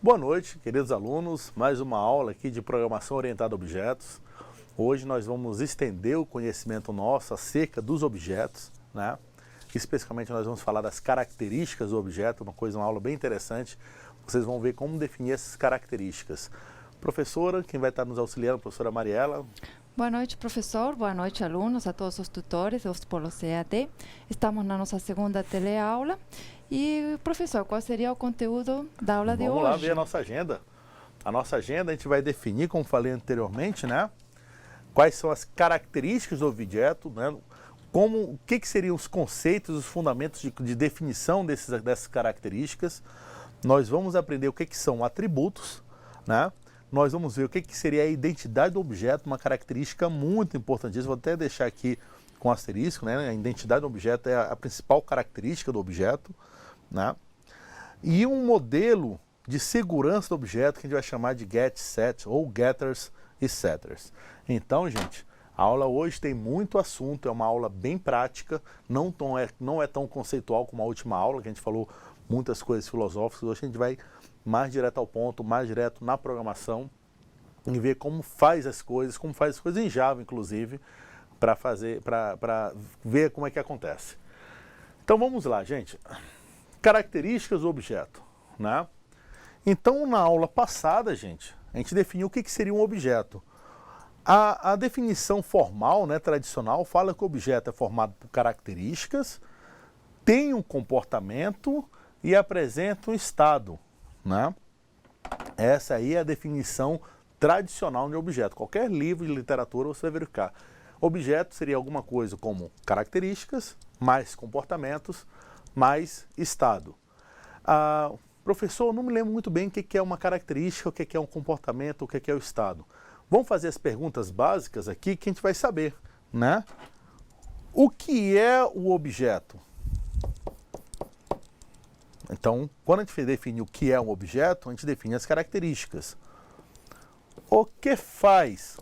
Boa noite, queridos alunos. Mais uma aula aqui de programação orientada a objetos. Hoje nós vamos estender o conhecimento nosso acerca dos objetos, né? Especificamente nós vamos falar das características do objeto, uma aula bem interessante. Vocês vão ver como definir essas características. Professora, quem vai estar nos auxiliando, a professora Mariela. Boa noite, professor. Boa noite, alunos, a todos os tutores dos polos EAD. Estamos na nossa segunda teleaula. E, professor, qual seria o conteúdo da aula de hoje? Vamos lá ver a nossa agenda. A nossa agenda a gente vai definir, como falei anteriormente, né? Quais são as características do objeto, né? O que seriam os conceitos, os fundamentos de definição dessas características. Nós vamos aprender o que são atributos, né? Nós vamos ver o que seria a identidade do objeto, uma característica muito importantíssima. Vou até deixar aqui com asterisco, né? A identidade do objeto é a principal característica do objeto, né? E um modelo de segurança do objeto que a gente vai chamar de get, set ou getters e setters. Então, gente, a aula hoje tem muito assunto, é uma aula bem prática, não é tão conceitual como a última aula, que a gente falou muitas coisas filosóficas. Hoje a gente vai mais direto ao ponto, mais direto na programação e ver como faz as coisas em Java, inclusive, para ver como é que acontece. Então vamos lá, gente. Características do objeto, né? Então, na aula passada, gente, a gente definiu o que seria um objeto. A definição formal, né, tradicional, fala que o objeto é formado por características, tem um comportamento e apresenta um estado, né? Essa aí é a definição tradicional de objeto. Qualquer livro de literatura você vai verificar. Objeto seria alguma coisa como características, mais comportamentos, mais estado. Professor, eu não me lembro muito bem o que é uma característica, o que é um comportamento, o que é o estado. Vamos fazer as perguntas básicas aqui que a gente vai saber, né? O que é o objeto? Então, quando a gente define o que é um objeto, a gente define as características. O que faz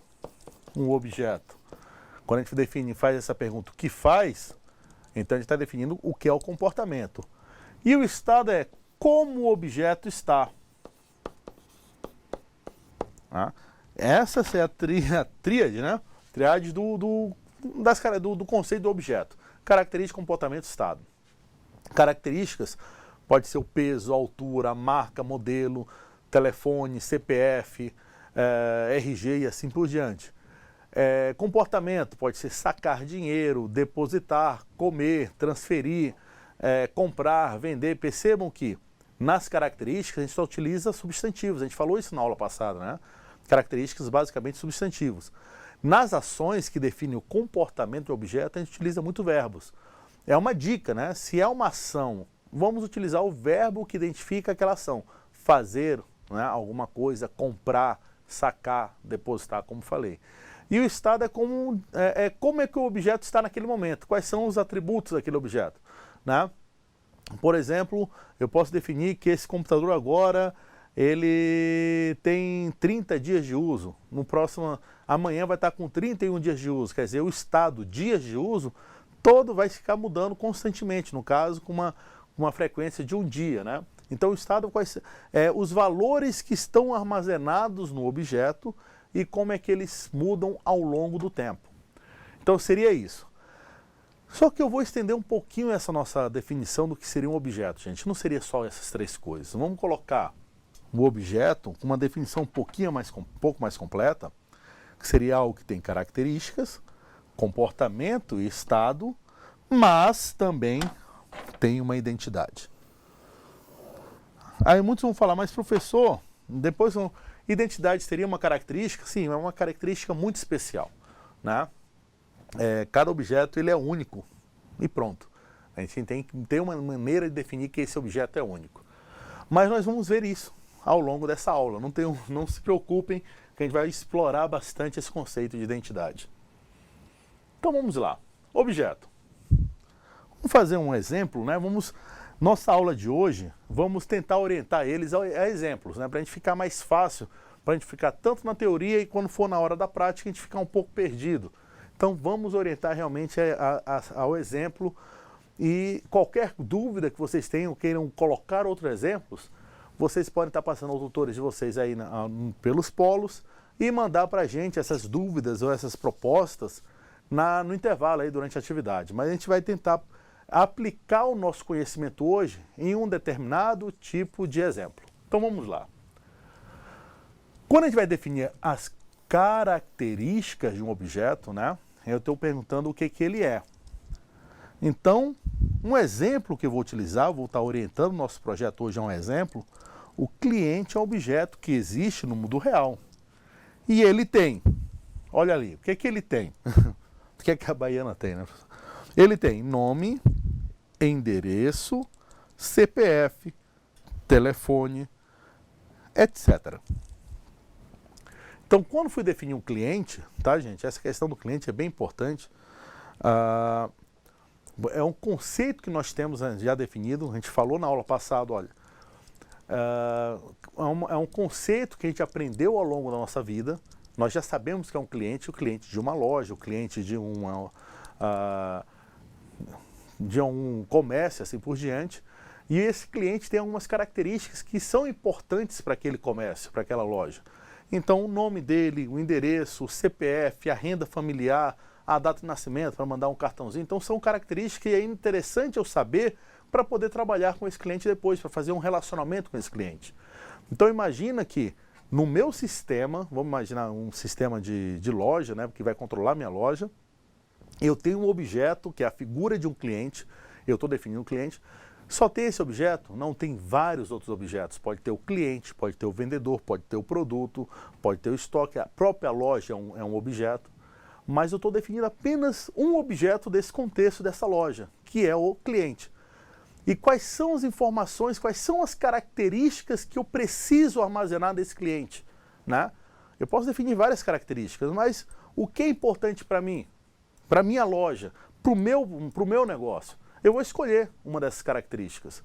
um objeto? Quando a gente faz essa pergunta, o que faz, então a gente está definindo o que é o comportamento. E o estado é como o objeto está. Essa é a tríade, né? Tríade do conceito do objeto. Característica, comportamento, estado. Características pode ser o peso, a altura, a marca, modelo, telefone, CPF, RG e assim por diante. Comportamento pode ser sacar dinheiro, depositar, comer, transferir, comprar, vender. Percebam que nas características a gente só utiliza substantivos. A gente falou isso na aula passada, né? Características basicamente substantivos. Nas ações que definem o comportamento do objeto, a gente utiliza muito verbos. É uma dica, né? Se é uma ação, vamos utilizar o verbo que identifica aquela ação. Fazer, né, alguma coisa, comprar, sacar, depositar, como falei. E o estado é como é que o objeto está naquele momento. Quais são os atributos daquele objeto, né? Por exemplo, eu posso definir que esse computador agora ele tem 30 dias de uso. Amanhã vai estar com 31 dias de uso. Quer dizer, o estado, dias de uso, todo vai ficar mudando constantemente, no caso, com uma frequência de um dia, né? Então, o estado, os valores que estão armazenados no objeto e como é que eles mudam ao longo do tempo. Então, seria isso. Só que eu vou estender um pouquinho essa nossa definição do que seria um objeto, gente. Não seria só essas três coisas. Vamos colocar o objeto com uma definição um pouco mais completa, que seria algo que tem características, comportamento e estado, mas também tem uma identidade. Aí muitos vão falar, mas professor, identidade seria uma característica? Sim, é uma característica muito especial, né? Cada objeto ele é único e pronto. A gente tem que ter uma maneira de definir que esse objeto é único. Mas nós vamos ver isso ao longo dessa aula. Não se preocupem que a gente vai explorar bastante esse conceito de identidade. Então vamos lá. Objeto. Vamos fazer um exemplo, né? Nossa aula de hoje, vamos tentar orientar eles a exemplos, né? Para a gente ficar mais fácil, para a gente ficar tanto na teoria e quando for na hora da prática a gente ficar um pouco perdido. Então vamos orientar realmente ao exemplo e qualquer dúvida que vocês tenham, queiram colocar outros exemplos, vocês podem estar passando aos tutores de vocês aí pelos polos e mandar para a gente essas dúvidas ou essas propostas no intervalo aí durante a atividade. Mas a gente vai tentar aplicar o nosso conhecimento hoje em um determinado tipo de exemplo. Então vamos lá. Quando a gente vai definir as características de um objeto, né, eu estou perguntando o que ele é. Então, um exemplo que eu vou utilizar, vou estar orientando o nosso projeto hoje a um exemplo, o cliente é um objeto que existe no mundo real. E ele tem, olha ali, o que ele tem? O que a baiana tem, né? Ele tem nome, endereço, CPF, telefone, etc. Então, quando fui definir um cliente, tá, gente? Essa questão do cliente é bem importante. É um conceito que nós temos já definido, a gente falou na aula passada, olha. É um conceito que a gente aprendeu ao longo da nossa vida. Nós já sabemos que é um cliente, o cliente de uma loja, o cliente de um comércio, assim por diante. E esse cliente tem algumas características que são importantes para aquele comércio, para aquela loja. Então, o nome dele, o endereço, o CPF, a renda familiar, a data de nascimento, para mandar um cartãozinho. Então, são características que é interessante eu saber para poder trabalhar com esse cliente depois, para fazer um relacionamento com esse cliente. Então, imagina que no meu sistema, vamos imaginar um sistema de loja, né, que vai controlar minha loja, eu tenho um objeto que é a figura de um cliente, eu estou definindo um cliente. Só tem esse objeto? Não, tem vários outros objetos. Pode ter o cliente, pode ter o vendedor, pode ter o produto, pode ter o estoque, a própria loja é um objeto. Mas eu estou definindo apenas um objeto desse contexto dessa loja, que é o cliente. E quais são as informações, quais são as características que eu preciso armazenar desse cliente, né? Eu posso definir várias características, mas o que é importante para mim, para a minha loja, para o meu negócio? Eu vou escolher uma dessas características.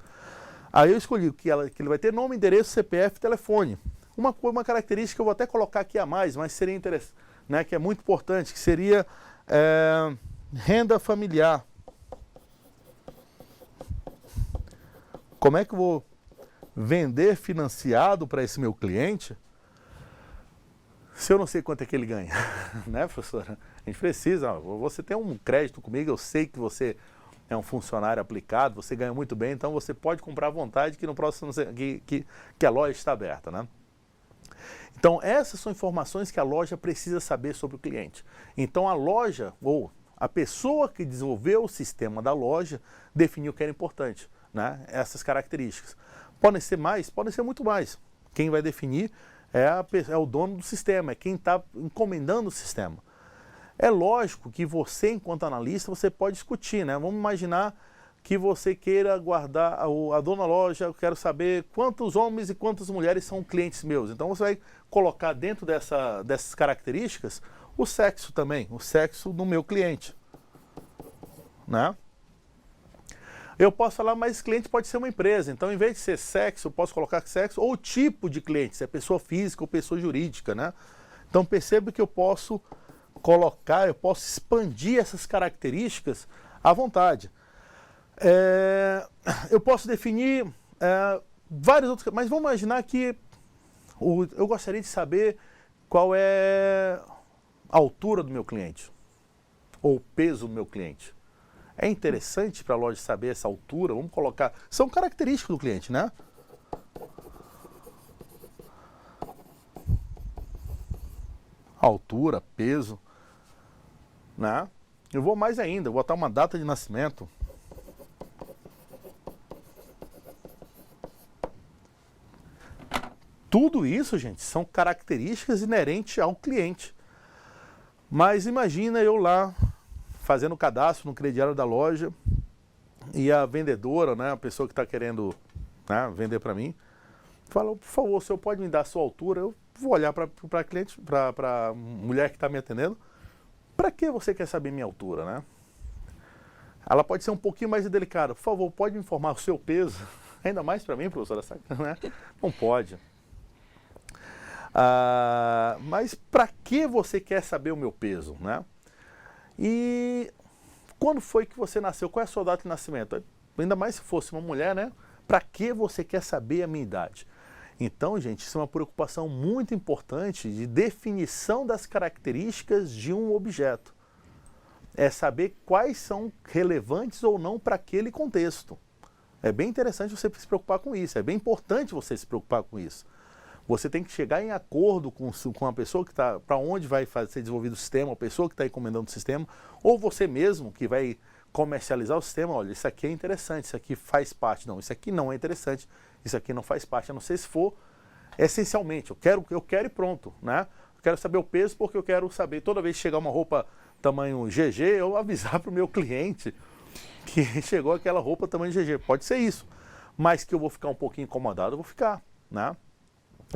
Aí eu escolhi que ele vai ter nome, endereço, CPF, telefone. Uma característica que eu vou até colocar aqui a mais, mas seria interessante, né, que é muito importante, que seria renda familiar. Como é que eu vou vender financiado para esse meu cliente se eu não sei quanto é que ele ganha? Né, professora? A gente precisa, você tem um crédito comigo, eu sei que você é um funcionário aplicado, você ganha muito bem, então você pode comprar à vontade que no próximo que a loja está aberta, né? Então essas são informações que a loja precisa saber sobre o cliente. Então a loja, ou a pessoa que desenvolveu o sistema da loja, definiu o que era importante, né? Essas características. Podem ser mais, podem ser muito mais. Quem vai definir é o dono do sistema, é quem está encomendando o sistema. É lógico que você, enquanto analista, você pode discutir, né? Vamos imaginar que você queira guardar, a dona loja, eu quero saber quantos homens e quantas mulheres são clientes meus. Então você vai colocar dentro dessas características o sexo também, o sexo do meu cliente, né? Eu posso falar, mas cliente pode ser uma empresa, então em vez de ser sexo, eu posso colocar sexo ou tipo de cliente, se é pessoa física ou pessoa jurídica, né? Então perceba que eu posso colocar, eu posso expandir essas características à vontade. Eu posso definir vários outros, mas vamos imaginar que eu gostaria de saber qual é a altura do meu cliente, ou o peso do meu cliente. É interessante para a loja saber essa altura, vamos colocar, são características do cliente, né? Altura, peso, né? Eu vou mais ainda, vou botar uma data de nascimento. Tudo isso, gente, são características inerentes ao cliente. Mas imagina eu lá fazendo o cadastro no crediário da loja e a vendedora, né, a pessoa que está querendo, né, vender para mim, fala, por favor, o senhor pode me dar a sua altura? Eu vou olhar para cliente, para a mulher que está me atendendo. Para que você quer saber minha altura, né? Ela pode ser um pouquinho mais delicada. Por favor, pode me informar o seu peso? Ainda mais para mim, professora, né? Não pode. Mas para que você quer saber o meu peso, né? E quando foi que você nasceu? Qual é a sua data de nascimento? Ainda mais se fosse uma mulher, né? Para que você quer saber a minha idade? Então, gente, isso é uma preocupação muito importante de definição das características de um objeto. É saber quais são relevantes ou não para aquele contexto. É bem interessante você se preocupar com isso, é bem importante você se preocupar com isso. Você tem que chegar em acordo com a pessoa que está, para onde vai ser desenvolvido o sistema, a pessoa que está encomendando o sistema, ou você mesmo que vai comercializar o sistema. Olha, isso aqui é interessante, isso aqui faz parte. Não, isso aqui não é interessante, isso aqui não faz parte. A não ser se for essencialmente, eu quero e pronto, né? Eu quero saber o peso porque eu quero saber, toda vez que chegar uma roupa tamanho GG, eu avisar para o meu cliente que chegou aquela roupa tamanho GG. Pode ser isso, mas que eu vou ficar um pouquinho incomodado, eu vou ficar, né?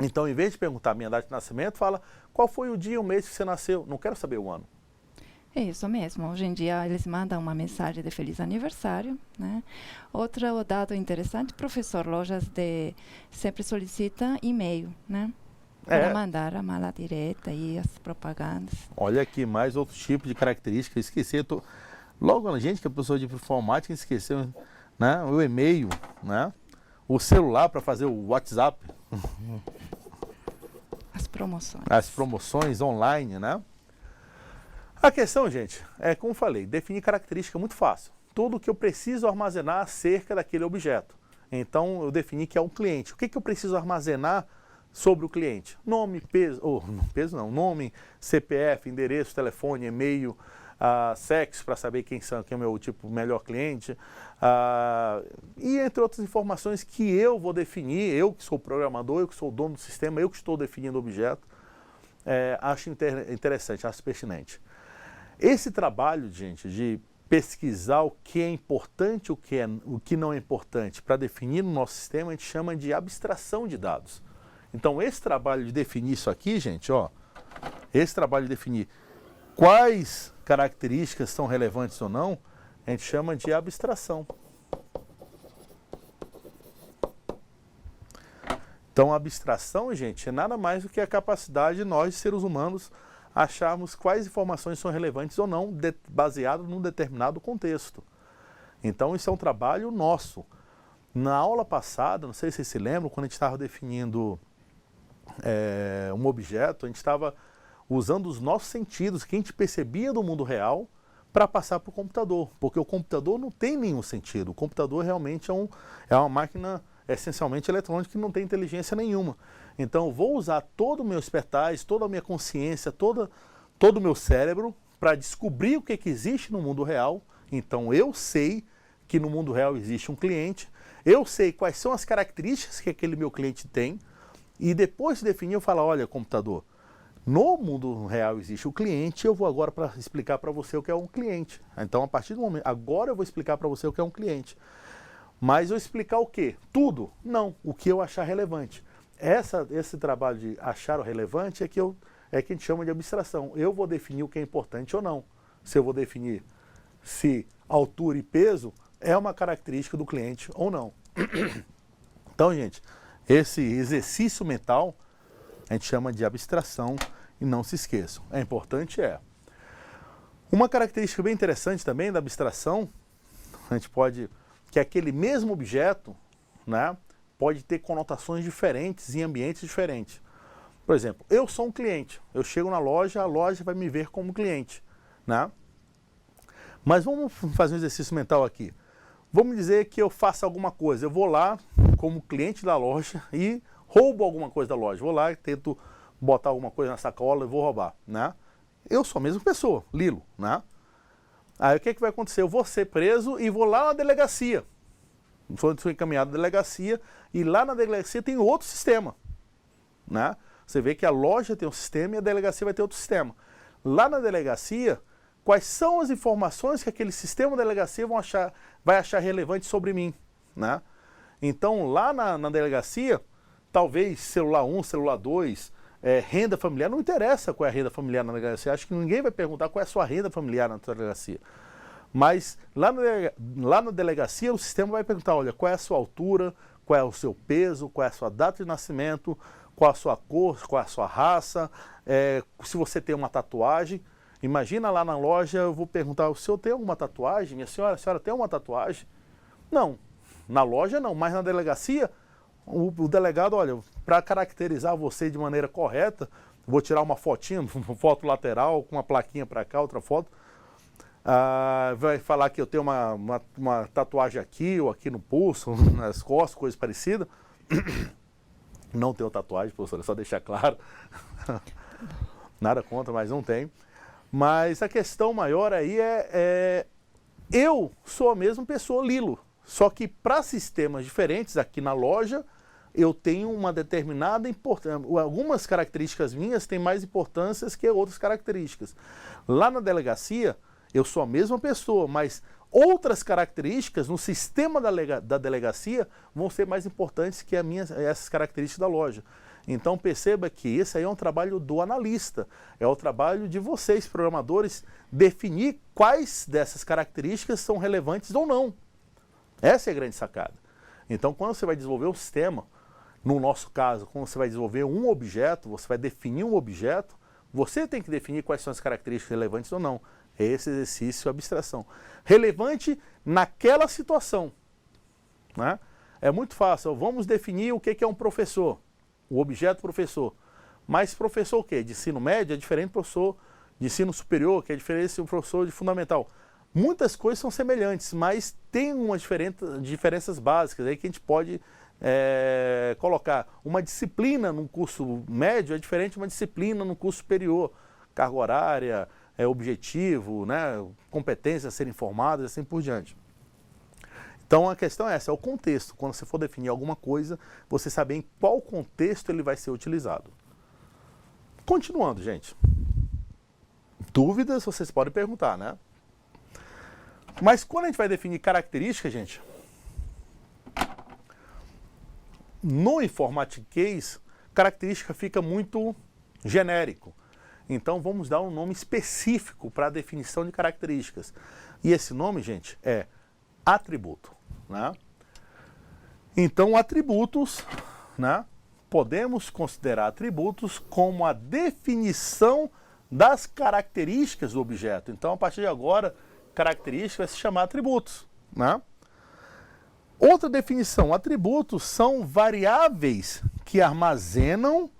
Então, em vez de perguntar a minha data de nascimento, fala qual foi o dia, o mês que você nasceu. Não quero saber o ano. É isso mesmo. Hoje em dia eles mandam uma mensagem de feliz aniversário, né? Outro dado interessante, professor, lojas sempre solicita e-mail, né? Para mandar a mala direta e as propagandas. Olha aqui, mais outro tipo de característica. Esqueci, logo a gente que é professor de informática esqueceu, né? O e-mail, né? O celular para fazer o WhatsApp. As promoções. As promoções online, né? A questão, gente, é como falei, definir característica é muito fácil. Tudo que eu preciso armazenar acerca daquele objeto. Então, eu defini que é um cliente. O que eu preciso armazenar sobre o cliente? Nome, peso, nome, CPF, endereço, telefone, e-mail, sexo para saber quem é o meu tipo melhor cliente, e entre outras informações que eu vou definir, eu que sou programador, eu que sou o dono do sistema, eu que estou definindo o objeto. Acho interessante, acho pertinente. Esse trabalho, gente, de pesquisar o que é importante, o que não é importante para definir no nosso sistema, a gente chama de abstração de dados. Então, esse trabalho de definir isso aqui, gente, ó, esse trabalho de definir quais características são relevantes ou não, a gente chama de abstração. Então, a abstração, gente, é nada mais do que a capacidade de nós, seres humanos, acharmos quais informações são relevantes ou não, baseado num determinado contexto. Então, isso é um trabalho nosso. Na aula passada, não sei se vocês se lembram, quando a gente estava definindo um objeto, a gente estava usando os nossos sentidos, que a gente percebia do mundo real, para passar para o computador. Porque o computador não tem nenhum sentido. O computador realmente é uma máquina essencialmente eletrônica que não tem inteligência nenhuma. Então, eu vou usar todo o meu expertise, toda a minha consciência, todo o meu cérebro para descobrir o que existe no mundo real. Então, eu sei que no mundo real existe um cliente, eu sei quais são as características que aquele meu cliente tem, e depois de definir, eu falo, olha, computador, no mundo real existe o cliente, eu vou agora explicar para você o que é um cliente. Então, a partir do momento, agora eu vou explicar para você o que é um cliente. Mas eu explicar o quê? Tudo? Não, o que eu achar relevante. Esse trabalho de achar o relevante é que a gente chama de abstração. Eu vou definir o que é importante ou não. Se eu vou definir se altura e peso é uma característica do cliente ou não. Então, gente, esse exercício mental a gente chama de abstração e não se esqueçam. É importante, Uma característica bem interessante também da abstração, a gente que aquele mesmo objeto, né, pode ter conotações diferentes em ambientes diferentes. Por exemplo, eu sou um cliente, eu chego na loja, a loja vai me ver como cliente, né? Mas vamos fazer um exercício mental aqui. Vamos dizer que eu faça alguma coisa, eu vou lá como cliente da loja e roubo alguma coisa da loja. Vou lá e tento botar alguma coisa na sacola e vou roubar, né? Eu sou a mesma pessoa, Lilo, né? Aí o que vai acontecer? Eu vou ser preso e vou lá na delegacia. Sou encaminhado à delegacia e lá na delegacia tem outro sistema, né? Você vê que a loja tem um sistema e a delegacia vai ter outro sistema. Lá na delegacia, quais são as informações que aquele sistema da delegacia vai achar relevante sobre mim, né? Então, lá na delegacia, talvez celular 1, celular 2, renda familiar, não interessa qual é a renda familiar na delegacia. Acho que ninguém vai perguntar qual é a sua renda familiar na delegacia. Mas lá na delegacia, o sistema vai perguntar, olha, qual é a sua altura, qual é o seu peso, qual é a sua data de nascimento, qual a sua cor, qual é a sua raça, se você tem uma tatuagem. Imagina lá na loja, eu vou perguntar, o senhor tem alguma tatuagem? Minha senhora, a senhora tem uma tatuagem? Não, na loja não, mas na delegacia, o delegado, olha, para caracterizar você de maneira correta, vou tirar uma fotinha, uma foto lateral, com uma plaquinha para cá, outra foto. Vai falar que eu tenho uma tatuagem aqui ou aqui no pulso, nas costas, coisa parecida. Não tenho tatuagem, professor, é só deixar claro. Nada contra, mas não tenho. Mas a questão maior aí eu sou a mesma pessoa, Lilo. Só que para sistemas diferentes aqui na loja, eu tenho uma determinada importância. Algumas características minhas têm mais importância que outras características. Lá na delegacia, eu sou a mesma pessoa, mas outras características no sistema da delegacia vão ser mais importantes que essas características da loja. Então perceba que esse aí é um trabalho do analista, é o trabalho de vocês, programadores, definir quais dessas características são relevantes ou não. Essa é a grande sacada. Então quando você vai desenvolver um sistema, no nosso caso, quando você vai desenvolver um objeto, você vai definir um objeto, você tem que definir quais são as características relevantes ou não. Esse exercício é abstração. Relevante naquela situação. Né? É muito fácil. Vamos definir o que é um professor. O objeto professor. Mas professor o quê? De ensino médio é diferente do professor de ensino superior, que é diferente do professor de fundamental. Muitas coisas são semelhantes, mas tem umas diferenças básicas aí que a gente pode colocar. Uma disciplina num curso médio é diferente de uma disciplina num curso superior. Carga horária, objetivo, né, competências a serem formadas e assim por diante. Então a questão é essa, é o contexto. Quando você for definir alguma coisa, você saber em qual contexto ele vai ser utilizado. Continuando, gente. Dúvidas vocês podem perguntar, né? Mas quando a gente vai definir características, gente, no informatiquês, característica fica muito genérico. Então vamos dar um nome específico para a definição de características. E esse nome, gente, é atributo. Né? Então atributos, né, podemos considerar atributos como a definição das características do objeto. Então a partir de agora, característica vai se chamar atributos. Né? Outra definição, atributos são variáveis que armazenam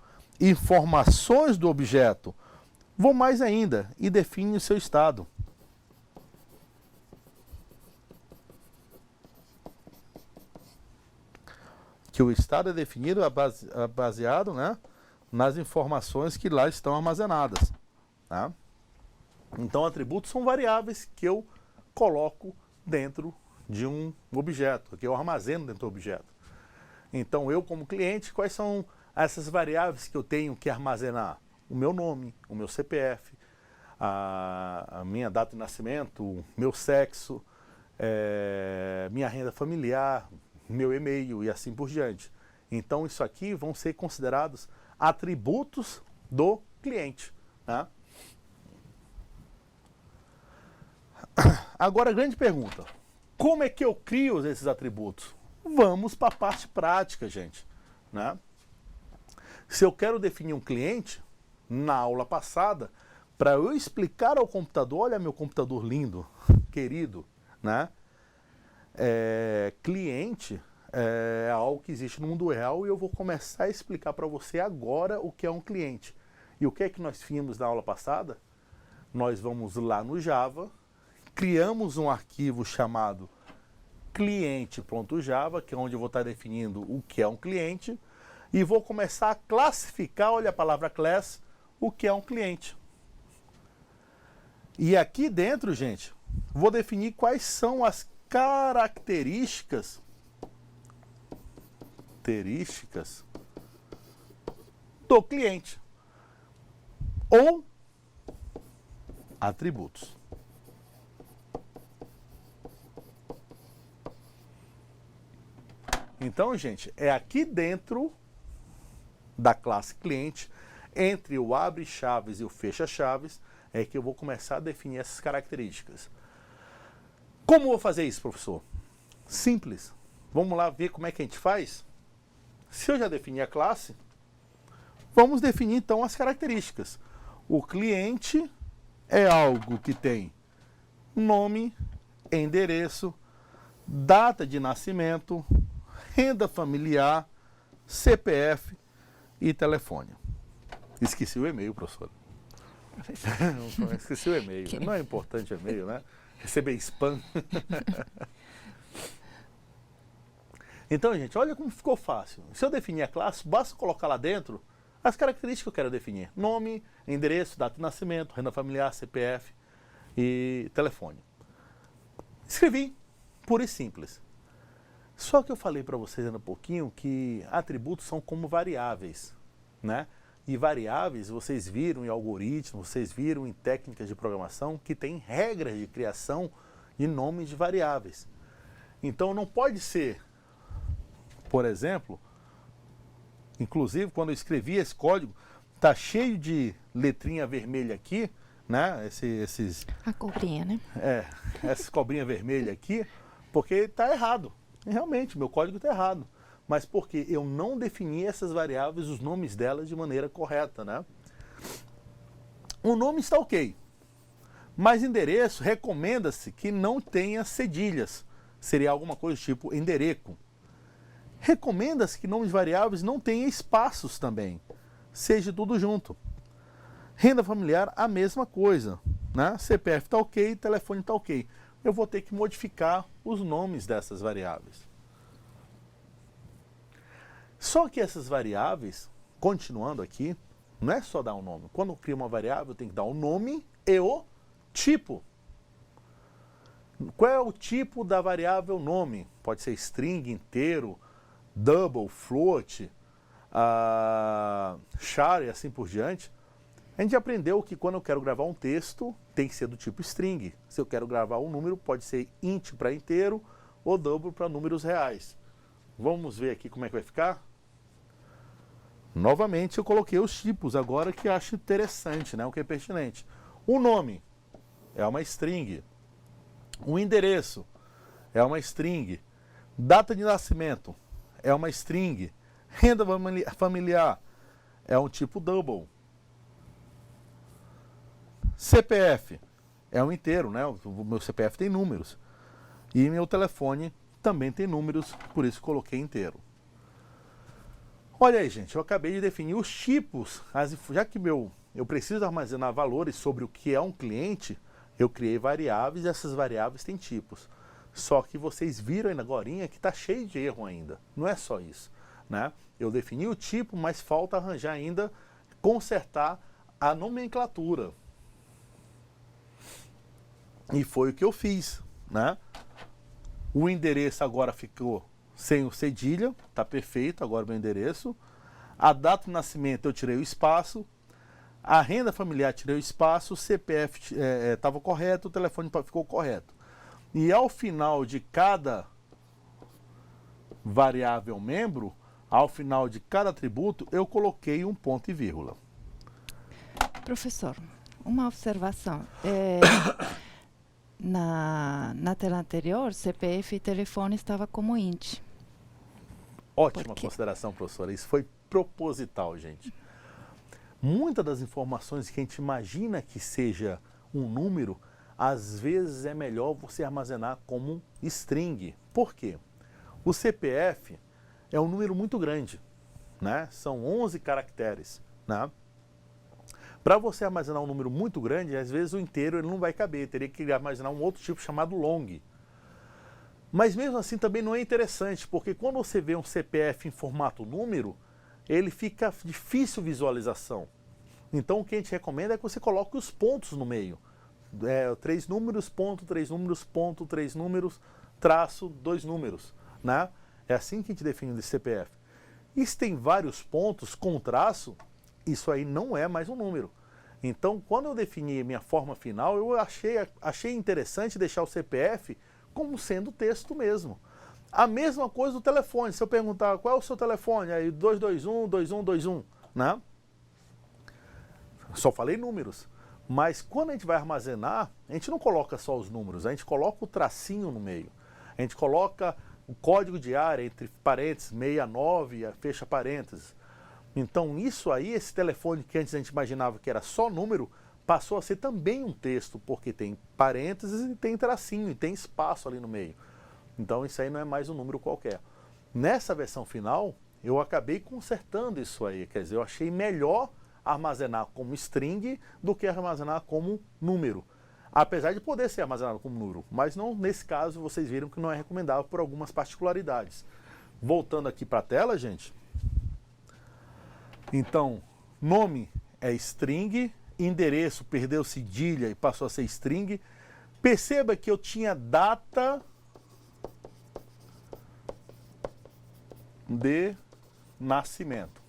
informações do objeto. Vou mais ainda, e define o seu estado. Que o estado é definido baseado, né, nas informações que lá estão armazenadas. Tá? Então, atributos são variáveis que eu coloco dentro de um objeto, que eu armazeno dentro do objeto. Então, eu como cliente, quais são essas variáveis que eu tenho que armazenar? O meu nome, o meu CPF, a minha data de nascimento, meu sexo, minha renda familiar, meu e-mail e assim por diante. Então isso aqui vão ser considerados atributos do cliente. Né? Agora a grande pergunta, como é que eu crio esses atributos? Vamos para a parte prática, gente. Né? Se eu quero definir um cliente, na aula passada, para eu explicar ao computador, olha meu computador lindo, querido, né? Cliente é algo que existe no mundo real e eu vou começar a explicar para você agora o que é um cliente. E o que é que nós vimos na aula passada? Nós vamos lá no Java, criamos um arquivo chamado cliente.java, que é onde eu vou estar definindo o que é um cliente, e vou começar a classificar, olha a palavra class, o que é um cliente. E aqui dentro, gente, vou definir quais são as características do cliente ou atributos. Então, gente, é aqui dentro da classe cliente, entre o abre-chaves e o fecha-chaves, é que eu vou começar a definir essas características. Como eu vou fazer isso, professor? Simples. Vamos lá ver como é que a gente faz? Se eu já defini a classe, vamos definir então as características. O cliente é algo que tem nome, endereço, data de nascimento, renda familiar, CPF, e telefone. Esqueci o e-mail, professor. Esqueci o e-mail. Que... Não é importante o e-mail, né? Receber spam. Então, gente, olha como ficou fácil. Se eu definir a classe, basta colocar lá dentro as características que eu quero definir. Nome, endereço, data de nascimento, renda familiar, CPF e telefone. Escrevi, puro e simples. Só que eu falei para vocês ainda um pouquinho que atributos são como variáveis, né? E variáveis, vocês viram em algoritmos, vocês viram em técnicas de programação que tem regras de criação e nomes de variáveis. Então não pode ser, por exemplo, inclusive quando eu escrevi esse código, tá cheio de letrinha vermelha aqui, né? A cobrinha, né? Essa cobrinha vermelha aqui, porque está errado. E realmente, meu código está errado. Mas porque eu não defini essas variáveis, os nomes delas de maneira correta, né? O nome está ok. Mas endereço, recomenda-se que não tenha cedilhas. Seria alguma coisa tipo endereco. Recomenda-se que nomes variáveis não tenha espaços também. Seja tudo junto. Renda familiar, a mesma coisa, né? CPF está ok, telefone está ok. Eu vou ter que modificar os nomes dessas variáveis. Só que essas variáveis, continuando aqui, não é só dar um nome. Quando eu crio uma variável, eu tenho que dar o nome e o tipo. Qual é o tipo da variável nome? Pode ser string, inteiro, double, float, char e assim por diante. A gente aprendeu que quando eu quero gravar um texto, tem que ser do tipo string. Se eu quero gravar um número, pode ser int para inteiro ou double para números reais. Vamos ver aqui como é que vai ficar? Novamente eu coloquei os tipos agora que eu acho interessante, né? O que é pertinente. O nome é uma string. O endereço é uma string. Data de nascimento é uma string. Renda familiar é um tipo double. CPF é um inteiro, né? O meu CPF tem números. E meu telefone também tem números, por isso coloquei inteiro. Olha aí, gente, eu acabei de definir os tipos. Já que eu preciso armazenar valores sobre o que é um cliente, eu criei variáveis e essas variáveis têm tipos. Só que vocês viram ainda agorinha que está cheio de erro ainda. Não é só isso, né? Eu defini o tipo, mas falta arranjar ainda, consertar a nomenclatura. E foi o que eu fiz, né? O endereço agora ficou sem o cedilha, tá perfeito, agora o meu endereço. A data de nascimento eu tirei o espaço. A renda familiar tirei o espaço, o CPF estava correto, o telefone ficou correto. E ao final de cada variável membro, ao final de cada atributo, eu coloquei um ponto e vírgula. Professor, uma observação. Na tela anterior, CPF e telefone estava como int. Ótima consideração, professora. Isso foi proposital, gente. Muitas das informações que a gente imagina que seja um número, às vezes é melhor você armazenar como string. Por quê? O CPF é um número muito grande, né? São 11 caracteres, né? Para você armazenar um número muito grande, às vezes o inteiro ele não vai caber, teria que armazenar um outro tipo chamado long. Mas mesmo assim também não é interessante, porque quando você vê um CPF em formato número, ele fica difícil visualização. Então o que a gente recomenda é que você coloque os pontos no meio. 3 números, ponto, 3 números, ponto, 3 números, traço, 2 números, né? É assim que a gente define o CPF. E se tem vários pontos com traço, isso aí não é mais um número. Então, quando eu defini minha forma final, eu achei interessante deixar o CPF como sendo texto mesmo. A mesma coisa do telefone. Se eu perguntar qual é o seu telefone, aí 221-2121, né? Só falei números. Mas quando a gente vai armazenar, a gente não coloca só os números, a gente coloca o tracinho no meio. A gente coloca o código de área entre parênteses, 69, fecha parênteses. Então isso aí, esse telefone que antes a gente imaginava que era só número, passou a ser também um texto, porque tem parênteses e tem tracinho, e tem espaço ali no meio. Então isso aí não é mais um número qualquer. Nessa versão final, eu acabei consertando isso aí. Quer dizer, eu achei melhor armazenar como string do que armazenar como número. Apesar de poder ser armazenado como número, mas não, nesse caso vocês viram que não é recomendável por algumas particularidades. Voltando aqui para a tela, gente. Então, nome é string, endereço perdeu cedilha e passou a ser string. Perceba que eu tinha data de nascimento.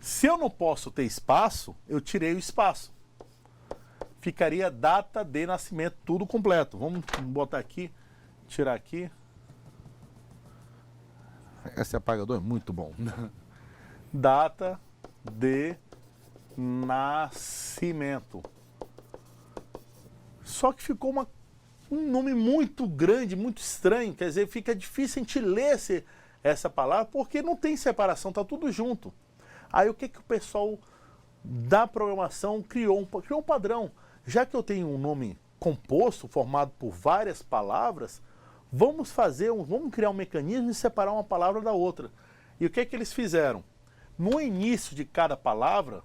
Se eu não posso ter espaço, eu tirei o espaço. Ficaria data de nascimento, tudo completo. Vamos botar aqui, tirar aqui. Esse apagador é muito bom. Data de nascimento. Só que ficou um nome muito grande, muito estranho. Quer dizer, fica difícil a gente ler essa palavra porque não tem separação, está tudo junto. Aí o que o pessoal da programação criou um padrão. Já que eu tenho um nome composto, formado por várias palavras, vamos criar um mecanismo de separar uma palavra da outra. E o que eles fizeram? No início de cada palavra,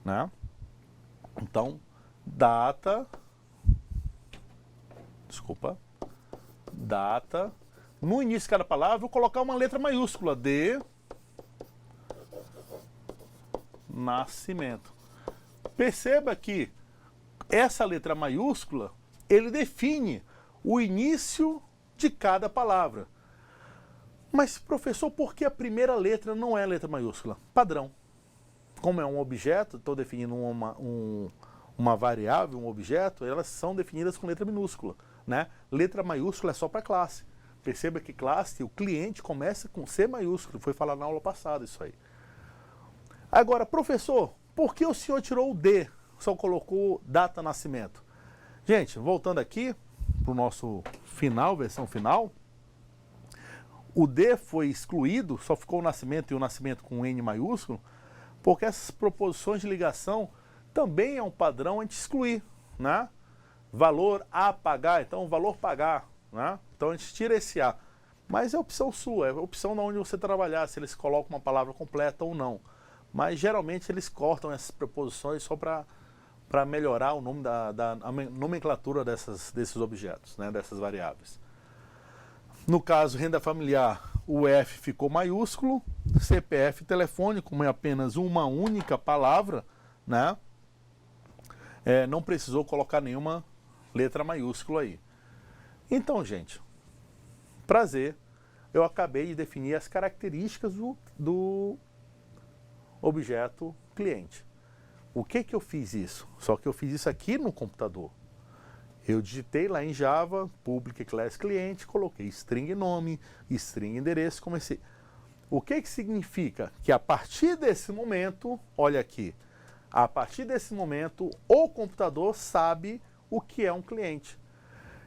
né? Então, data, no início de cada palavra, eu vou colocar uma letra maiúscula, de nascimento. Perceba que essa letra maiúscula, ele define o início de cada palavra. Mas, professor, por que a primeira letra não é letra maiúscula? Padrão. Como é um objeto, estou definindo uma variável, um objeto, elas são definidas com letra minúscula, né? Letra maiúscula é só para classe. Perceba que classe, o cliente começa com C maiúsculo, foi falar na aula passada isso aí. Agora, professor, por que o senhor tirou o D, só colocou data nascimento? Gente, voltando aqui para o nosso final, versão final, o D foi excluído, só ficou o nascimento e o nascimento com N maiúsculo, porque essas proposições de ligação também é um padrão a gente excluir, né? Valor a pagar, então valor pagar, né? Então a gente tira esse A. Mas é opção sua, é opção de onde você trabalhar, se eles colocam uma palavra completa ou não. Mas geralmente eles cortam essas preposições só para melhorar o nome a nomenclatura desses objetos, né? Dessas variáveis. No caso, renda familiar, o F ficou maiúsculo, CPF telefone, como é apenas uma única palavra, né? Não precisou colocar nenhuma letra maiúscula aí. Então, gente, prazer, eu acabei de definir as características do objeto cliente. O que eu fiz isso? Só que eu fiz isso aqui no computador. Eu digitei lá em Java, public class cliente, coloquei string nome, string endereço, comecei. O que significa? Que a partir desse momento, olha aqui, a partir desse momento, o computador sabe o que é um cliente.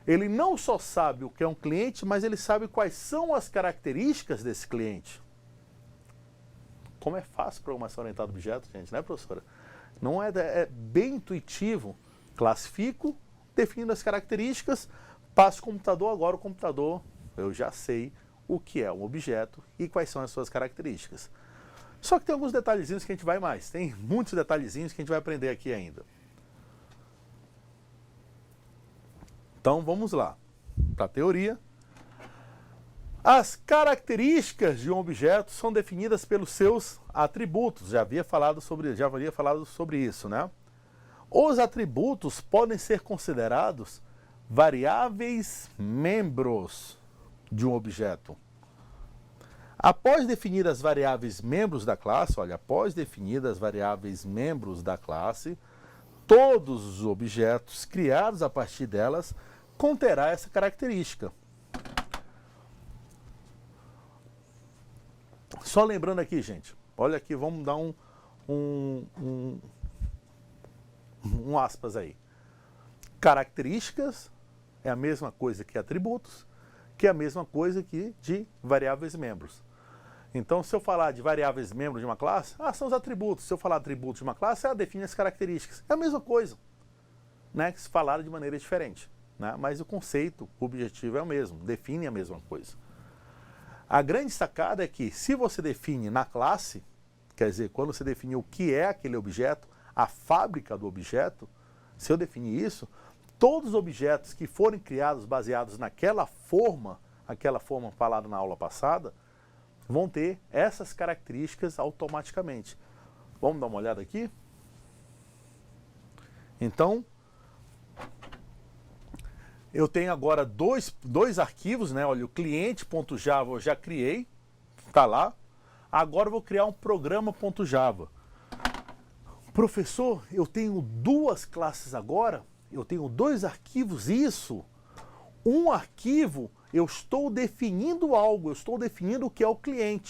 Ele não só sabe o que é um cliente, mas ele sabe quais são as características desse cliente. Como é fácil programação orientada a objetos, gente, né, professora? Não é bem intuitivo. Classifico, definindo as características, passo o computador, agora o computador, eu já sei o que é um objeto e quais são as suas características. Só que tem alguns detalhezinhos que a gente vai mais, tem muitos detalhezinhos que a gente vai aprender aqui ainda. Então vamos lá, para a teoria. As características de um objeto são definidas pelos seus atributos, já havia falado sobre isso, né? Os atributos podem ser considerados variáveis membros de um objeto. Após definir as variáveis membros da classe, após definir as variáveis membros da classe, todos os objetos criados a partir delas conterá essa característica. Só lembrando aqui, gente, olha aqui, vamos dar um aspas aí. Características é a mesma coisa que atributos, que é a mesma coisa que de variáveis membros. Então, se eu falar de variáveis membros de uma classe, são os atributos. Se eu falar atributos de uma classe, define as características. É a mesma coisa. né, falaram de maneira diferente, né? Mas o conceito, o objetivo é o mesmo, define a mesma coisa. A grande sacada é que se você define na classe, quer dizer, quando você define o que é aquele objeto, a fábrica do objeto, se eu definir isso, todos os objetos que forem criados baseados naquela forma falada na aula passada, vão ter essas características automaticamente. Vamos dar uma olhada aqui? Então, eu tenho agora dois arquivos, né? Olha, o cliente.java eu já criei, está lá. Agora eu vou criar um programa.java. Professor, eu tenho duas classes agora? Eu tenho dois arquivos, isso? Um arquivo, eu estou definindo algo, eu estou definindo o que é o cliente.java.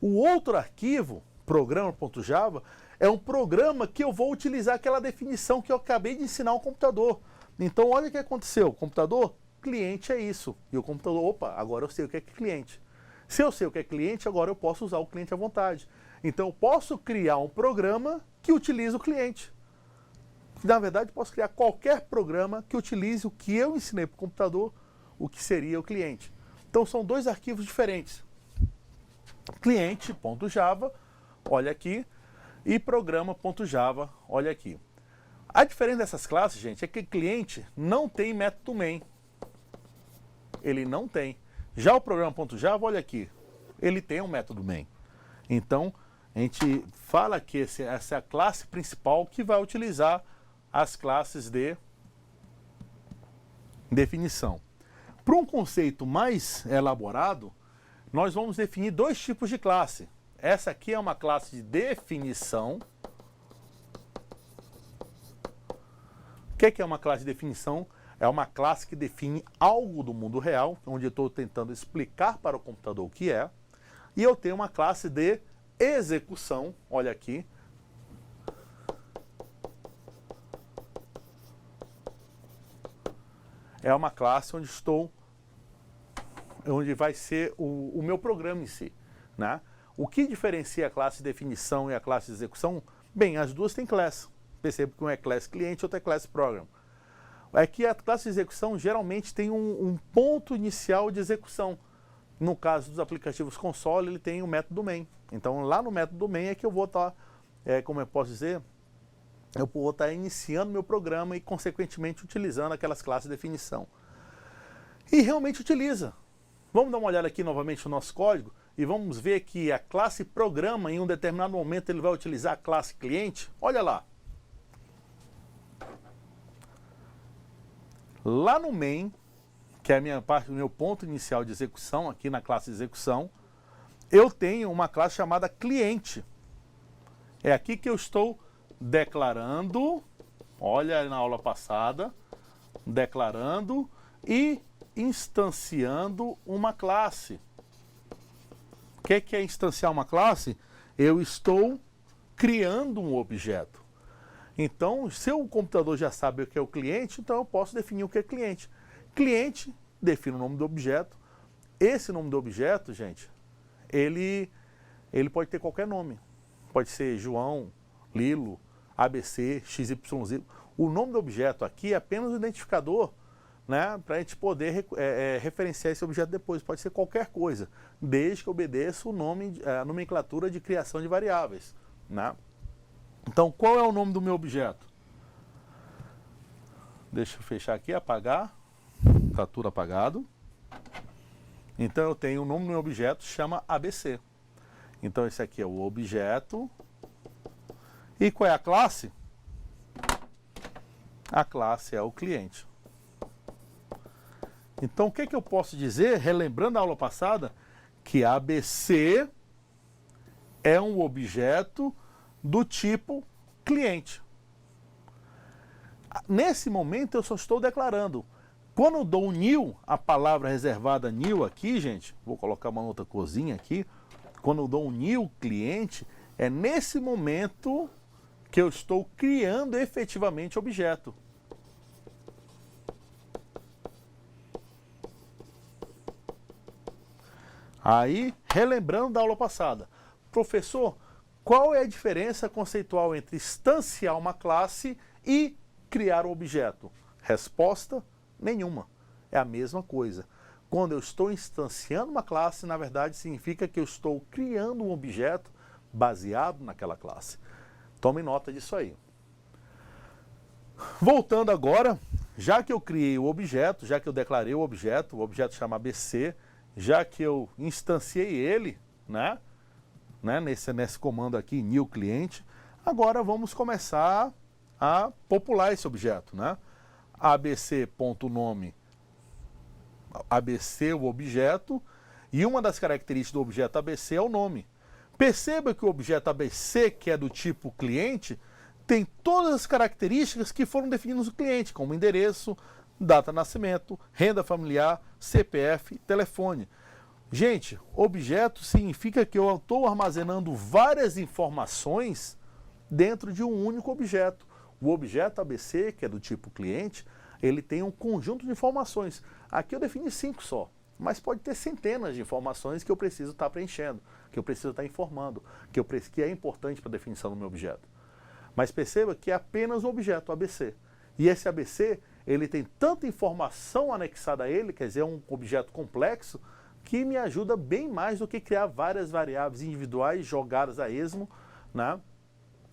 O outro arquivo, programa.java, é um programa que eu vou utilizar aquela definição que eu acabei de ensinar ao computador. Então, olha o que aconteceu. O computador, cliente é isso. E o computador, opa, agora eu sei o que é cliente. Se eu sei o que é cliente, agora eu posso usar o cliente à vontade. Então, eu posso criar um programa que utiliza o cliente. Na verdade, posso criar qualquer programa que utilize o que eu ensinei para o computador, o que seria o cliente. Então, são dois arquivos diferentes. Cliente.java, olha aqui, e programa.java, olha aqui. A diferença dessas classes, gente, é que cliente não tem método main. Ele não tem. Já o programa.java, olha aqui, ele tem um método main. Então, a gente fala que essa é a classe principal que vai utilizar as classes de definição. Para um conceito mais elaborado, nós vamos definir dois tipos de classe. Essa aqui é uma classe de definição. O que é uma classe de definição? É uma classe que define algo do mundo real, onde eu estou tentando explicar para o computador o que é. E eu tenho uma classe de execução, olha aqui. É uma classe onde vai ser o meu programa em si, né? O que diferencia a classe de definição e a classe de execução? Bem, as duas têm class. Perceba que um é class cliente e outro é class program. É que a classe de execução geralmente tem um ponto inicial de execução. No caso dos aplicativos console, ele tem o método main. Então, lá no método main é que eu vou estar, como eu posso dizer, eu vou estar iniciando meu programa e, consequentemente, utilizando aquelas classes de definição. E realmente utiliza. Vamos dar uma olhada aqui novamente no nosso código e vamos ver que a classe programa, em um determinado momento, ele vai utilizar a classe cliente. Olha lá. Lá no main, que é a minha parte, o meu ponto inicial de execução, aqui na classe de execução, eu tenho uma classe chamada cliente. É aqui que eu estou declarando, olha na aula passada, declarando e instanciando uma classe. O que é instanciar uma classe? Eu estou criando um objeto. Então, se o computador já sabe o que é o cliente, então eu posso definir o que é cliente. Cliente, define o nome do objeto. Esse nome do objeto, gente, ele pode ter qualquer nome. Pode ser João, Lilo, ABC, XYZ. O nome do objeto aqui é apenas um identificador, né, para a gente poder referenciar esse objeto depois. Pode ser qualquer coisa, desde que obedeça o nome, a nomenclatura de criação de variáveis, né? Então, qual é o nome do meu objeto? Deixa eu fechar aqui, apagar. Está tudo apagado. Então, eu tenho o nome do meu objeto, chama ABC. Então, esse aqui é o objeto. E qual é a classe? A classe é o cliente. Então, o que eu posso dizer, relembrando a aula passada, que ABC é um objeto do tipo cliente. Nesse momento, eu só estou declarando. Quando eu dou um new, a palavra reservada new aqui, gente, vou colocar uma outra corzinha aqui. Quando eu dou um new cliente, é nesse momento que eu estou criando efetivamente o objeto. Aí, relembrando da aula passada, professor, Qual é a diferença conceitual entre instanciar uma classe e criar um objeto? Resposta: nenhuma. É a mesma coisa. Quando eu estou instanciando uma classe, na verdade significa que eu estou criando um objeto baseado naquela classe. Tome nota disso aí. Voltando agora, já que eu criei o objeto, já que eu declarei o objeto chama ABC, já que eu instanciei ele, né, nesse comando aqui, new cliente, agora vamos começar a popular esse objeto, né? abc.nome, ABC, o objeto, e uma das características do objeto ABC é o nome. Perceba que o objeto ABC, que é do tipo cliente, tem todas as características que foram definidas no cliente, como endereço, data de nascimento, renda familiar, CPF, telefone. Gente, objeto significa que eu estou armazenando várias informações dentro de um único objeto. O objeto ABC, que é do tipo cliente, ele tem um conjunto de informações. Aqui eu defini 5 só, mas pode ter centenas de informações que eu preciso estar preenchendo, que eu preciso estar informando, que é importante para a definição do meu objeto. Mas perceba que é apenas o objeto ABC. E esse ABC, ele tem tanta informação anexada a ele, quer dizer, é um objeto complexo, que me ajuda bem mais do que criar várias variáveis individuais jogadas a esmo, né?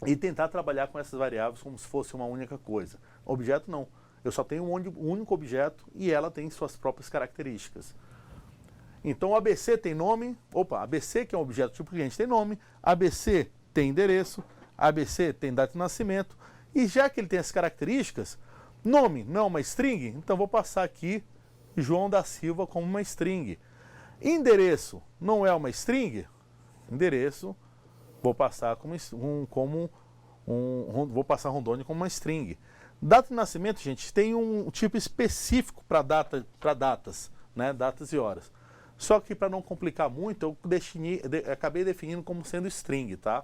E tentar trabalhar com essas variáveis como se fosse uma única coisa. Objeto não. Eu só tenho um único objeto e ela tem suas próprias características. Então o ABC tem nome, ABC, que é um objeto tipo cliente, tem nome, ABC tem endereço, ABC tem data de nascimento, e já que ele tem essas características, nome não é uma string, então vou passar aqui João da Silva como uma string. Endereço não é uma string, endereço vou passar vou passar Rondônia como uma string. Data de nascimento, gente, tem um tipo específico para datas, né, datas e horas. Só que para não complicar muito, eu acabei definindo como sendo string, tá?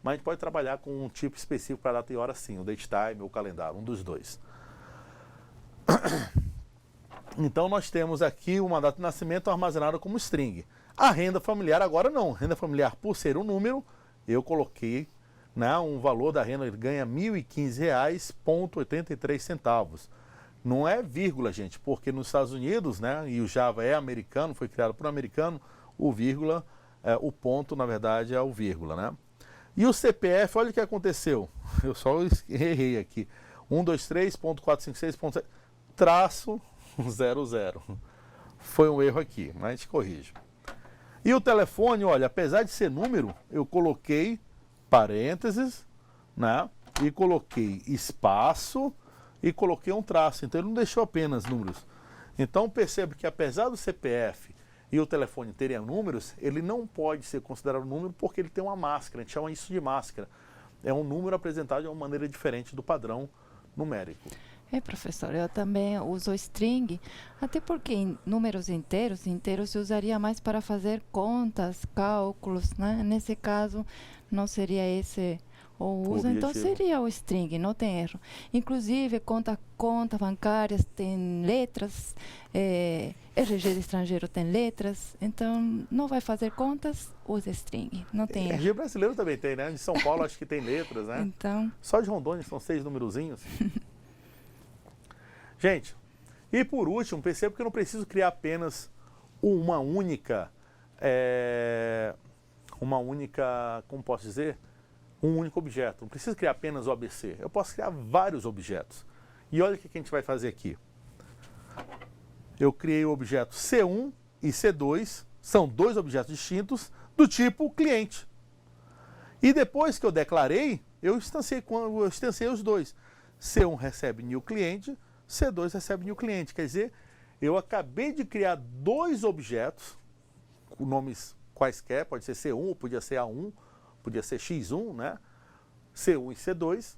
Mas a gente pode trabalhar com um tipo específico para data e hora sim, o date time ou o calendário, um dos dois. Então nós temos aqui uma data de nascimento armazenada como string. A renda familiar agora não. Renda familiar, por ser um número, eu coloquei, né, um valor da renda, ele ganha R$ 1.015,83. Não é vírgula, gente, porque nos Estados Unidos, né, e o Java é americano, foi criado por um americano, o vírgula, o ponto, na verdade, é o vírgula, né? E o CPF, olha o que aconteceu. Eu só errei aqui. 123.456.7 traço 00. Foi um erro aqui, mas a gente corrige. E o telefone, olha, apesar de ser número, eu coloquei parênteses, né? E coloquei espaço e coloquei um traço. Então ele não deixou apenas números. Então percebe que apesar do CPF e o telefone terem números, ele não pode ser considerado número porque ele tem uma máscara. A gente chama isso de máscara. É um número apresentado de uma maneira diferente do padrão numérico. Professor, eu também uso string, até porque em números inteiros se usaria mais para fazer contas, cálculos, né? Nesse caso, não seria esse o uso, então seria o string, não tem erro. Inclusive, conta bancárias tem letras, RG de estrangeiro tem letras, então não vai fazer contas, usa string, não tem erro. RG brasileiro também tem, né? De São Paulo acho que tem letras, né? Então... Só de Rondônia são 6 numerozinhos. Gente, e por último, perceba que eu não preciso criar apenas uma única, como posso dizer, um único objeto. Não preciso criar apenas o ABC. Eu posso criar vários objetos. E olha o que a gente vai fazer aqui. Eu criei o objeto C1 e C2, são 2 objetos distintos do tipo cliente. E depois que eu declarei, eu instanciei os dois. C1 recebe new cliente, C2 recebe new cliente. Quer dizer, eu acabei de criar 2 objetos, com nomes quaisquer, pode ser C1, podia ser A1, podia ser X1, né? C1 e C2,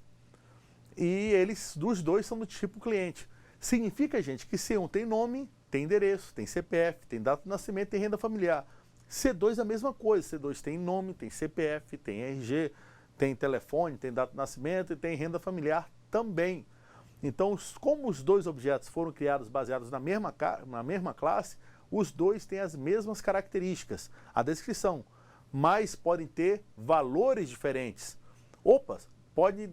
e eles, dos dois, são do tipo cliente. Significa, gente, que C1 tem nome, tem endereço, tem CPF, tem data de nascimento, tem renda familiar. C2 é a mesma coisa, C2 tem nome, tem CPF, tem RG, tem telefone, tem data de nascimento e tem renda familiar também. Então, como os 2 objetos foram criados baseados na mesma classe, os 2 têm as mesmas características. A descrição, mas podem ter valores diferentes. Opa, pode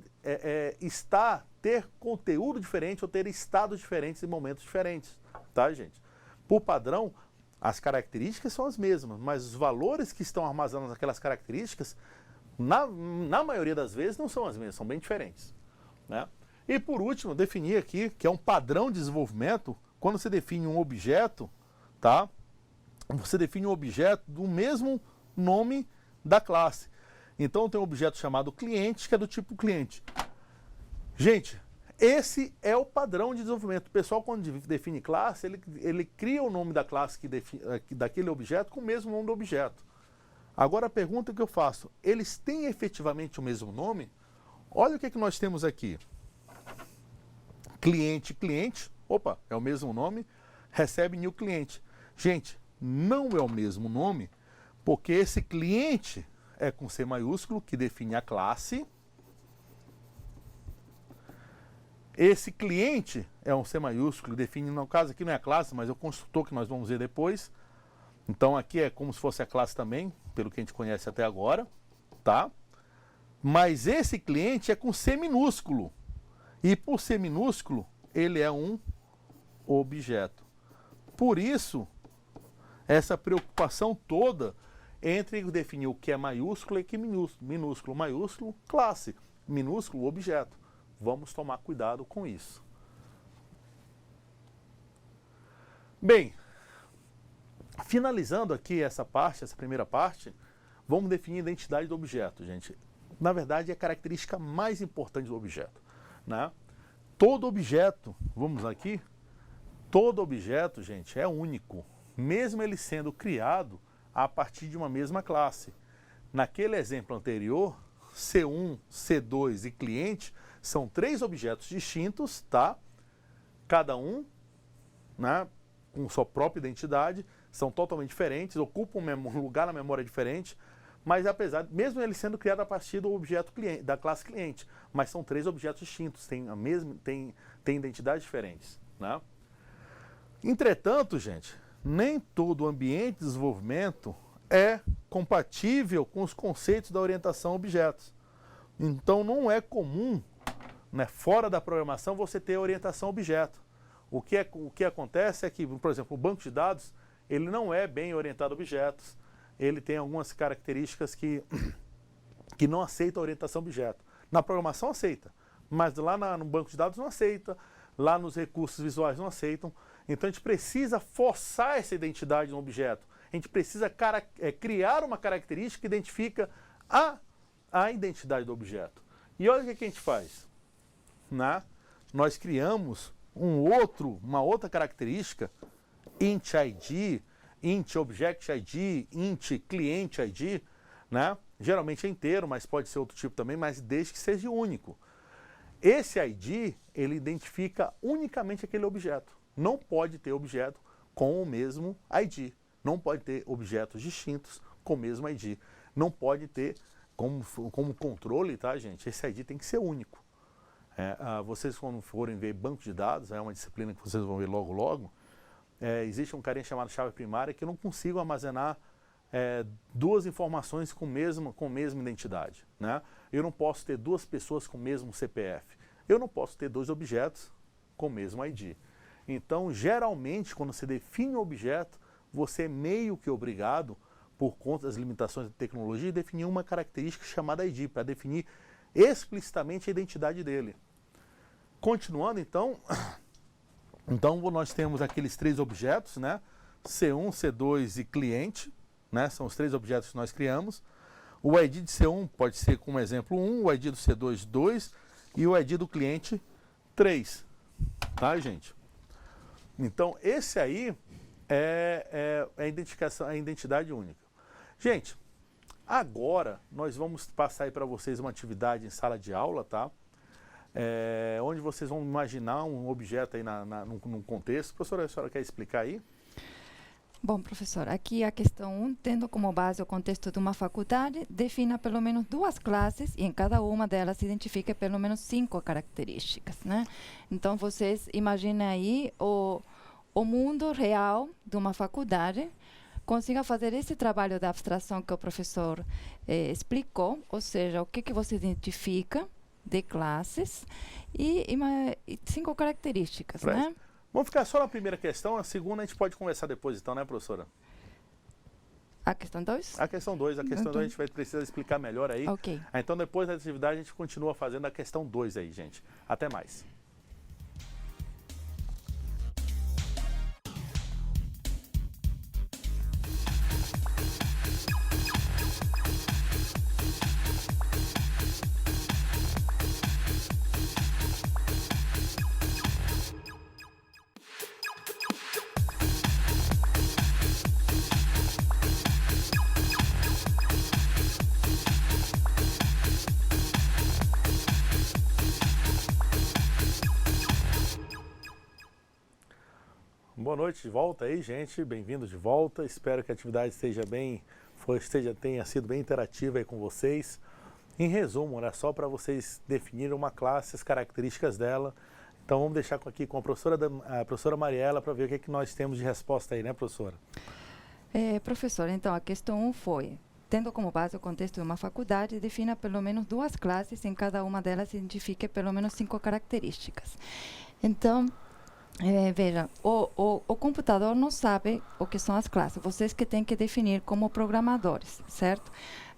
ter conteúdo diferente ou ter estados diferentes em momentos diferentes, tá, gente? Por padrão, as características são as mesmas, mas os valores que estão armazenados naquelas características, na maioria das vezes, não são as mesmas, são bem diferentes, né? E por último, definir aqui, que é um padrão de desenvolvimento, quando você define um objeto, tá? Você define um objeto do mesmo nome da classe. Então tem um objeto chamado cliente, que é do tipo cliente. Gente, esse é o padrão de desenvolvimento. O pessoal, quando define classe, ele cria o nome da classe daquele objeto com o mesmo nome do objeto. Agora a pergunta que eu faço, eles têm efetivamente o mesmo nome? Olha o que nós temos aqui. Cliente, cliente, opa, é o mesmo nome, recebe new cliente. Gente, não é o mesmo nome, porque esse cliente é com C maiúsculo, que define a classe. Esse cliente é um C maiúsculo, que define, no caso aqui não é a classe, mas é o construtor que nós vamos ver depois. Então aqui é como se fosse a classe também, pelo que a gente conhece até agora, tá? Mas esse cliente é com C minúsculo. E por ser minúsculo, ele é um objeto. Por isso, essa preocupação toda entre definir o que é maiúsculo e o que é minúsculo. Maiúsculo, classe. Minúsculo, objeto. Vamos tomar cuidado com isso. Bem, finalizando aqui essa primeira parte, vamos definir a identidade do objeto, gente. Na verdade, é a característica mais importante do objeto, né? Todo objeto, vamos aqui, todo objeto, gente, é único, mesmo ele sendo criado a partir de uma mesma classe. Naquele exemplo anterior, C1, C2 e cliente são 3 objetos distintos, tá? Cada um, né, com sua própria identidade, são totalmente diferentes, ocupam um lugar na memória diferente, mas mesmo ele sendo criado a partir do objeto cliente, da classe cliente, mas são 3 objetos distintos, têm identidades diferentes, né? Entretanto, gente, nem todo ambiente de desenvolvimento é compatível com os conceitos da orientação a objetos. Então não é comum, né, fora da programação, você ter orientação a objeto. O que acontece é que, por exemplo, o banco de dados, ele não é bem orientado a objetos. Ele tem algumas características que não aceitam a orientação a objeto. Na programação aceita, mas lá no banco de dados não aceita, lá nos recursos visuais não aceitam. Então a gente precisa forçar essa identidade no objeto. A gente precisa criar uma característica que identifica a identidade do objeto. E olha o que a gente faz. Né? Nós criamos uma outra característica, int ID, int object ID, int client ID, né? Geralmente é inteiro, mas pode ser outro tipo também, mas desde que seja único. Esse ID, ele identifica unicamente aquele objeto. Não pode ter objeto com o mesmo ID. Não pode ter objetos distintos com o mesmo ID. Não pode ter como controle, tá, gente? Esse ID tem que ser único. Vocês, quando forem ver banco de dados, é uma disciplina que vocês vão ver logo logo, existe um carinha chamado chave primária que eu não consigo armazenar 2 informações com a mesma identidade, né? Eu não posso ter 2 pessoas com o mesmo CPF. Eu não posso ter 2 objetos com o mesmo ID. Então, geralmente, quando você define um objeto, você é meio que obrigado, por conta das limitações da tecnologia, a definir uma característica chamada ID, para definir explicitamente a identidade dele. Continuando, então nós temos aqueles 3 objetos, né? C1, C2 e cliente, né? São os 3 objetos que nós criamos. O ID de C1 pode ser, como exemplo, 1, o ID do C2, 2 e o ID do cliente, 3. Tá, gente? Então, esse aí é a identidade única. Gente, agora nós vamos passar aí para vocês uma atividade em sala de aula, tá? Onde vocês vão imaginar um objeto aí num contexto. Professora, a senhora quer explicar aí? Bom, professor, aqui a questão 1, tendo como base o contexto de uma faculdade, defina pelo menos 2 classes e em cada uma delas identifique pelo menos 5 características, né? Então, vocês imaginem aí o mundo real de uma faculdade, consiga fazer esse trabalho da abstração que o professor explicou, ou seja, o que você identifica de classes e 5 características, né? Vamos ficar só na primeira questão, a segunda a gente pode conversar depois então, né, professora? A questão 2? A questão 2, a gente vai precisar explicar melhor aí. Ok. Então depois da atividade a gente continua fazendo a questão 2 aí, gente. Até mais. Boa noite de volta aí, gente. Bem-vindos de volta. Espero que a atividade tenha sido bem interativa aí com vocês. Em resumo, era só para vocês definirem uma classe, as características dela. Então vamos deixar aqui com a professora Mariela para ver o que nós temos de resposta aí, né, professora? Professor, então a questão 1 foi: tendo como base o contexto de uma faculdade, defina pelo menos 2 classes, em cada uma delas identifique pelo menos 5 características. Então, veja, o computador não sabe o que são as classes, vocês que têm que definir como programadores, certo?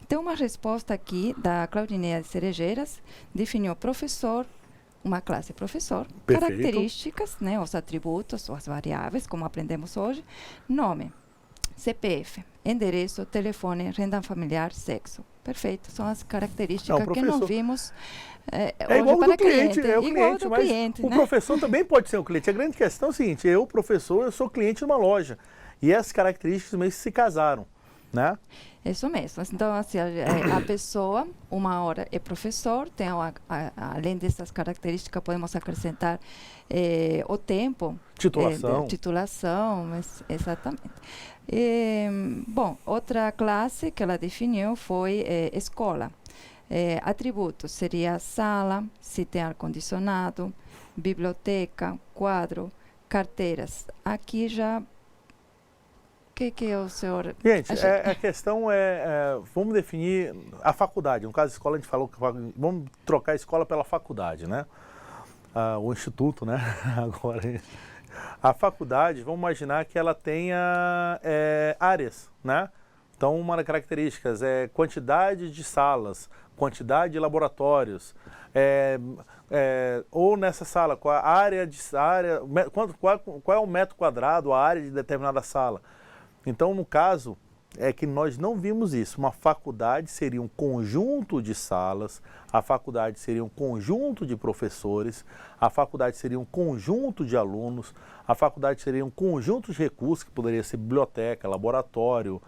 Tem uma resposta aqui da Claudineia de Cerejeiras, definiu professor, uma classe professor, Perfeito. Características, né, os atributos, ou as variáveis, como aprendemos hoje, nome, CPF, endereço, telefone, renda familiar, sexo. Perfeito, são as características que nós vimos igual hoje para do cliente, é o igual cliente, do mas cliente, o né? professor também pode ser um cliente. A grande questão é o seguinte: eu, professor, eu sou cliente de uma loja e essas características meio que se casaram, né? Isso mesmo. Então, assim, a pessoa, uma hora é professor, tem além dessas características, podemos acrescentar o tempo. Titulação. Titulação, exatamente. Bom, outra classe que ela definiu foi escola. Atributos seria sala, se tem ar-condicionado, biblioteca, quadro, carteiras. Aqui já... O que é o senhor... Gente, a questão vamos definir a faculdade. No caso da escola, a gente falou que vamos trocar a escola pela faculdade, né? O instituto, né? Agora, a faculdade, vamos imaginar que ela tenha áreas, né? Então, uma das características é quantidade de salas, quantidade de laboratórios, ou nessa sala, qual é o metro quadrado, a área de determinada sala. Então, no caso, é que nós não vimos isso. Uma faculdade seria um conjunto de salas, a faculdade seria um conjunto de professores, a faculdade seria um conjunto de alunos, a faculdade seria um conjunto de recursos, que poderia ser biblioteca, laboratório,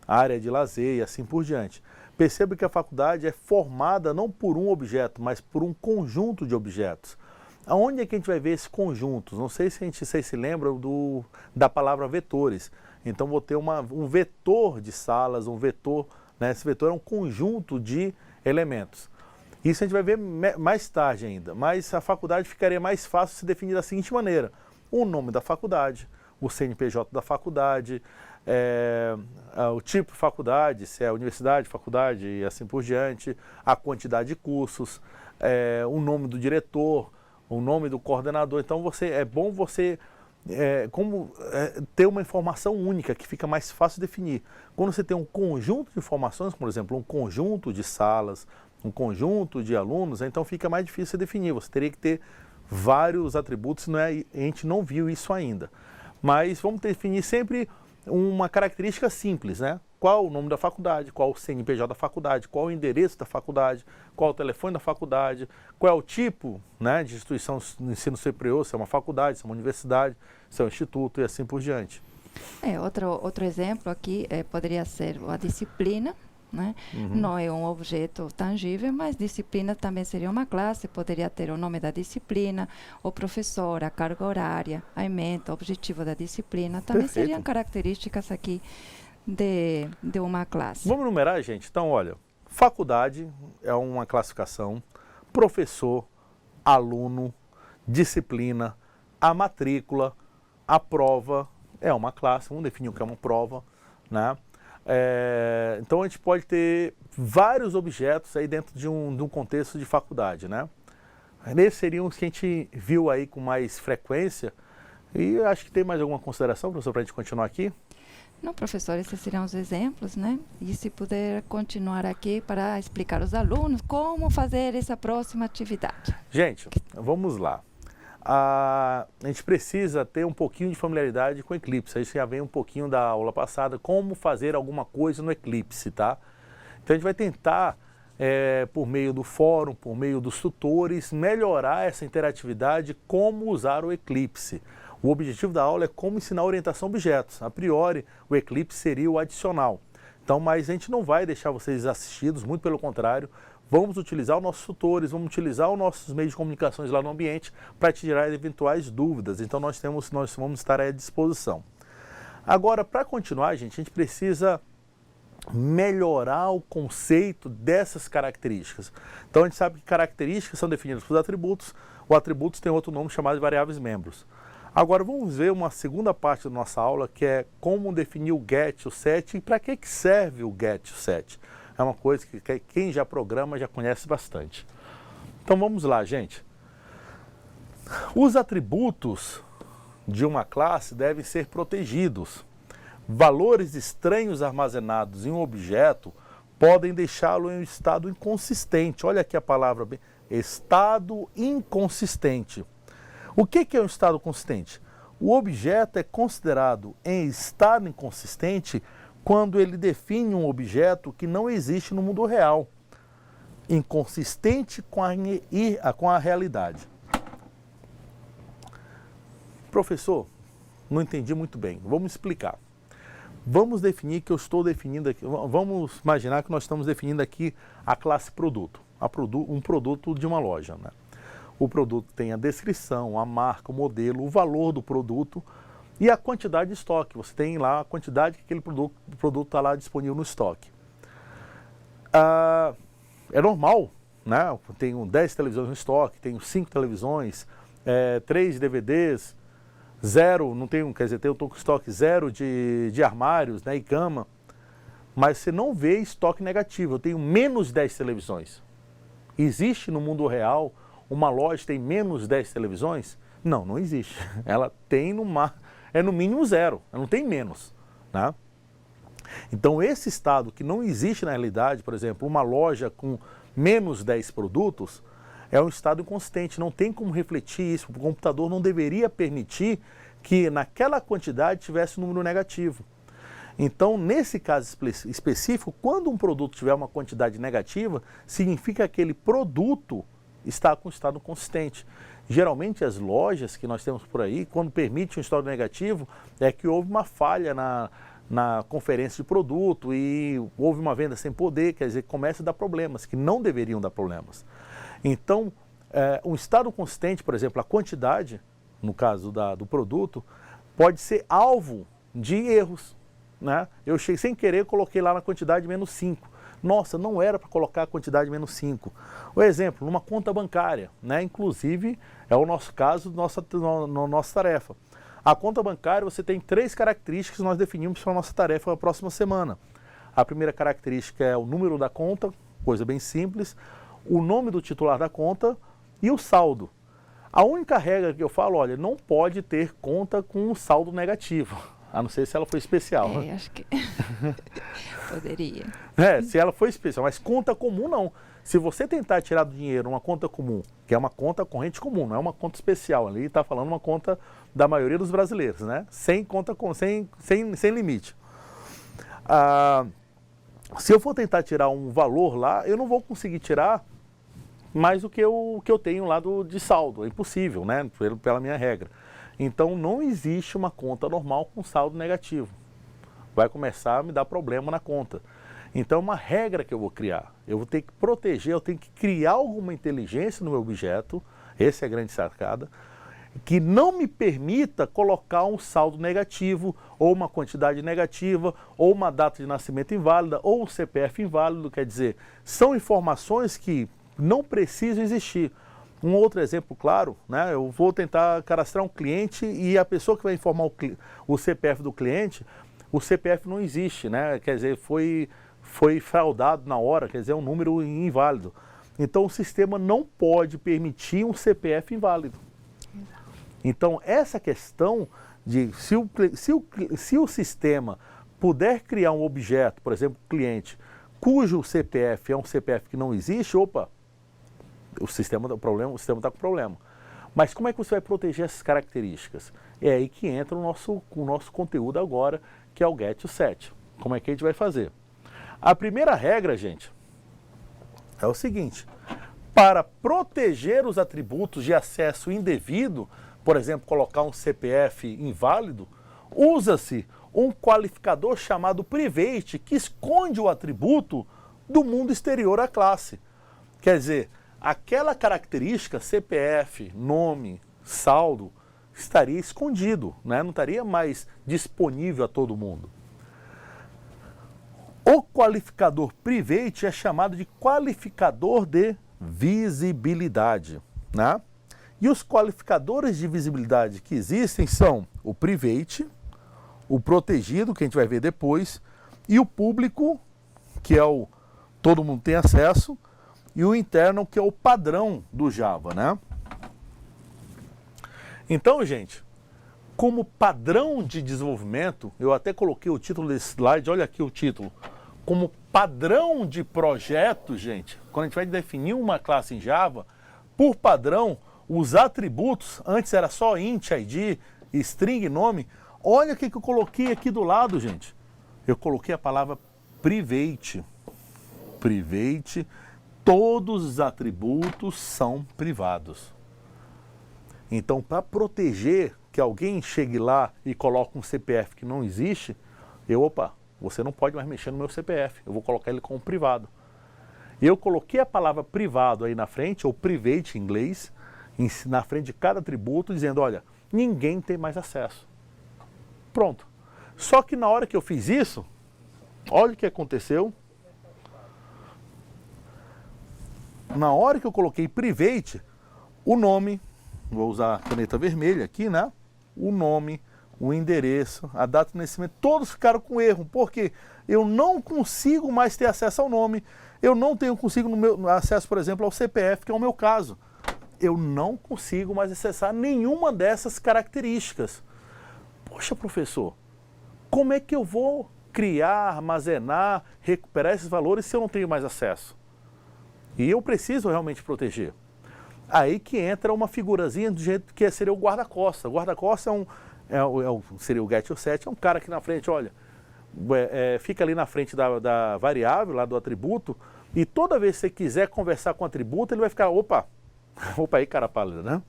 área de lazer e assim por diante. Perceba que a faculdade é formada não por um objeto, mas por um conjunto de objetos. Aonde é que a gente vai ver esses conjuntos? Não sei se vocês se lembram da palavra vetores. Então, vou ter um vetor de salas, um vetor, né? Esse vetor é um conjunto de elementos. Isso a gente vai ver mais tarde ainda, mas a faculdade ficaria mais fácil se definir da seguinte maneira: o nome da faculdade, o CNPJ da faculdade, o tipo de faculdade, se é universidade, faculdade e assim por diante, a quantidade de cursos, o nome do diretor, o nome do coordenador. Então é bom você ter uma informação única que fica mais fácil de definir. Quando você tem um conjunto de informações, por exemplo, um conjunto de salas, um conjunto de alunos, então fica mais difícil de definir. Você teria que ter vários atributos, a gente não viu isso ainda. Mas vamos definir sempre uma característica simples, né? Qual o nome da faculdade, qual o CNPJ da faculdade, qual o endereço da faculdade, qual o telefone da faculdade, qual é o tipo, né, de instituição de ensino superior, se é uma faculdade, se é uma universidade, se é um instituto e assim por diante. Outro exemplo aqui poderia ser a disciplina, né? Uhum. Não é um objeto tangível, mas disciplina também seria uma classe, poderia ter o nome da disciplina, o professor, a carga horária, a ementa, o objetivo da disciplina, também Perfeito. seriam características aqui de uma classe. Vamos numerar, gente? Então, olha, faculdade é uma classificação, professor, aluno, disciplina, a matrícula, a prova, é uma classe, vamos definir o que é uma prova, né? Então a gente pode ter vários objetos aí dentro de um contexto de faculdade, né? Esses seriam os que a gente viu aí com mais frequência. E acho que tem mais alguma consideração, professor, para a gente continuar aqui? Não, professor, esses serão os exemplos, né? E se puder continuar aqui para explicar aos alunos como fazer essa próxima atividade. Gente, vamos lá. A gente precisa ter um pouquinho de familiaridade com o Eclipse. Isso já vem um pouquinho da aula passada, como fazer alguma coisa no Eclipse, tá? Então a gente vai tentar, por meio do fórum, por meio dos tutores, melhorar essa interatividade, como usar o Eclipse. O objetivo da aula é como ensinar orientação a objetos. A priori, o Eclipse seria o adicional. Então, mas a gente não vai deixar vocês assistidos, muito pelo contrário. Vamos utilizar os nossos tutores, vamos utilizar os nossos meios de comunicações lá no ambiente para tirar eventuais dúvidas. Então, nós vamos estar à disposição. Agora, para continuar, gente, a gente precisa melhorar o conceito dessas características. Então, a gente sabe que características são definidas por atributos. Os atributos têm outro nome chamado de variáveis membros. Agora vamos ver uma segunda parte da nossa aula, que é como definir o get, o set e para que serve o get, o set. É uma coisa que quem já programa já conhece bastante. Então vamos lá, gente. Os atributos de uma classe devem ser protegidos. Valores estranhos armazenados em um objeto podem deixá-lo em um estado inconsistente. Olha aqui a palavra, estado inconsistente. O que é um estado consistente? O objeto é considerado em estado inconsistente quando ele define um objeto que não existe no mundo real, inconsistente com a realidade. Professor, não entendi muito bem. Vamos explicar. Vamos definir que eu estou definindo aqui. Vamos imaginar que nós estamos definindo aqui a classe produto, um produto de uma loja, né? O produto tem a descrição, a marca, o modelo, o valor do produto e a quantidade de estoque. Você tem lá a quantidade que aquele produto está lá disponível no estoque. É normal, né? Tenho 10 televisões no estoque, tenho 5 televisões, 3 DVDs, 0, não tenho, quer dizer, eu estou com estoque 0 de armários, né, e cama, mas você não vê estoque negativo. Eu tenho menos 10 televisões. Existe no mundo real uma loja que tem menos 10 televisões? Não, não existe. Ela tem no mínimo 0, ela não tem menos, né? Então esse estado que não existe na realidade, por exemplo, uma loja com menos 10 produtos, é um estado inconsistente, não tem como refletir isso. O computador não deveria permitir que naquela quantidade tivesse um número negativo. Então, nesse caso específico, quando um produto tiver uma quantidade negativa, significa que aquele produto está com estado consistente. Geralmente as lojas que nós temos por aí, quando permite um estado negativo, é que houve uma falha na conferência de produto e houve uma venda sem poder, quer dizer, começa a dar problemas, que não deveriam dar problemas. Então, um estado consistente, por exemplo, a quantidade, no caso do produto, pode ser alvo de erros, né? Eu cheguei sem querer, coloquei lá na quantidade menos 5. Nossa, não era para colocar a quantidade menos 5. O exemplo, numa conta bancária, né? Inclusive, é o nosso caso, nossa tarefa. A conta bancária, você tem 3 características que nós definimos para a nossa tarefa na próxima semana. A primeira característica é o número da conta, coisa bem simples, o nome do titular da conta e o saldo. A única regra que eu falo, olha, não pode ter conta com um saldo negativo, a não ser se ela for especial. Acho que poderia. Se ela for especial, mas conta comum não. Se você tentar tirar do dinheiro uma conta comum, que é uma conta corrente comum, não é uma conta especial, ali está falando uma conta da maioria dos brasileiros, né? Sem limite. Se eu for tentar tirar um valor lá, eu não vou conseguir tirar mais do que eu tenho lá de saldo. É impossível, né? Pela minha regra. Então não existe uma conta normal com saldo negativo. Vai começar a me dar problema na conta. Então é uma regra que eu vou criar. Eu vou ter que proteger, eu tenho que criar alguma inteligência no meu objeto, essa é a grande sacada, que não me permita colocar um saldo negativo, ou uma quantidade negativa, ou uma data de nascimento inválida, ou um CPF inválido. Quer dizer, são informações que não precisam existir. Um outro exemplo claro, né? Eu vou tentar cadastrar um cliente e a pessoa que vai informar o CPF do cliente, o CPF não existe, né? Quer dizer, foi fraudado na hora, quer dizer, é um número inválido. Então o sistema não pode permitir um CPF inválido. Então essa questão de se o sistema puder criar um objeto, por exemplo, cliente, cujo CPF é um CPF que não existe, opa, o sistema está com problema. Mas como é que você vai proteger essas características? É aí que entra o nosso conteúdo agora, que é o Get e o Set. Como é que a gente vai fazer? A primeira regra, gente, é o seguinte: para proteger os atributos de acesso indevido, por exemplo, colocar um CPF inválido, usa-se um qualificador chamado private, que esconde o atributo do mundo exterior à classe. Quer dizer, aquela característica, CPF, nome, saldo, estaria escondido, né? Não estaria mais disponível a todo mundo. O qualificador private é chamado de qualificador de visibilidade, né? E os qualificadores de visibilidade que existem são o private, o protegido, que a gente vai ver depois, e o público, que é o todo mundo tem acesso, e o internal, que é o padrão do Java, né? Então, gente, como padrão de desenvolvimento, eu até coloquei o título desse slide, olha aqui o título. Como padrão de projeto, gente, quando a gente vai definir uma classe em Java, por padrão, os atributos, antes era só int, id, string, nome, olha o que eu coloquei aqui do lado, gente. Eu coloquei a palavra private. Private, todos os atributos são privados. Então, para proteger que alguém chegue lá e coloque um CPF que não existe, você não pode mais mexer no meu CPF, eu vou colocar ele como privado. Eu coloquei a palavra privado aí na frente, ou private em inglês, na frente de cada atributo, dizendo, olha, ninguém tem mais acesso. Pronto. Só que na hora que eu fiz isso, olha o que aconteceu. Na hora que eu coloquei private, o nome, vou usar a caneta vermelha aqui, né? O nome, o endereço, a data de nascimento, todos ficaram com erro, porque eu não consigo mais ter acesso ao nome, eu não consigo acesso, por exemplo, ao CPF, que é o meu caso. Eu não consigo mais acessar nenhuma dessas características. Poxa, professor, como é que eu vou criar, armazenar, recuperar esses valores se eu não tenho mais acesso? E eu preciso realmente proteger. Aí que entra uma figurazinha do jeito que seria o guarda-costa. O guarda-costa seria o get e o set, é um cara aqui na frente, olha, fica ali na frente da variável, lá do atributo, e toda vez que você quiser conversar com o atributo, ele vai ficar, opa aí, cara pálida, né?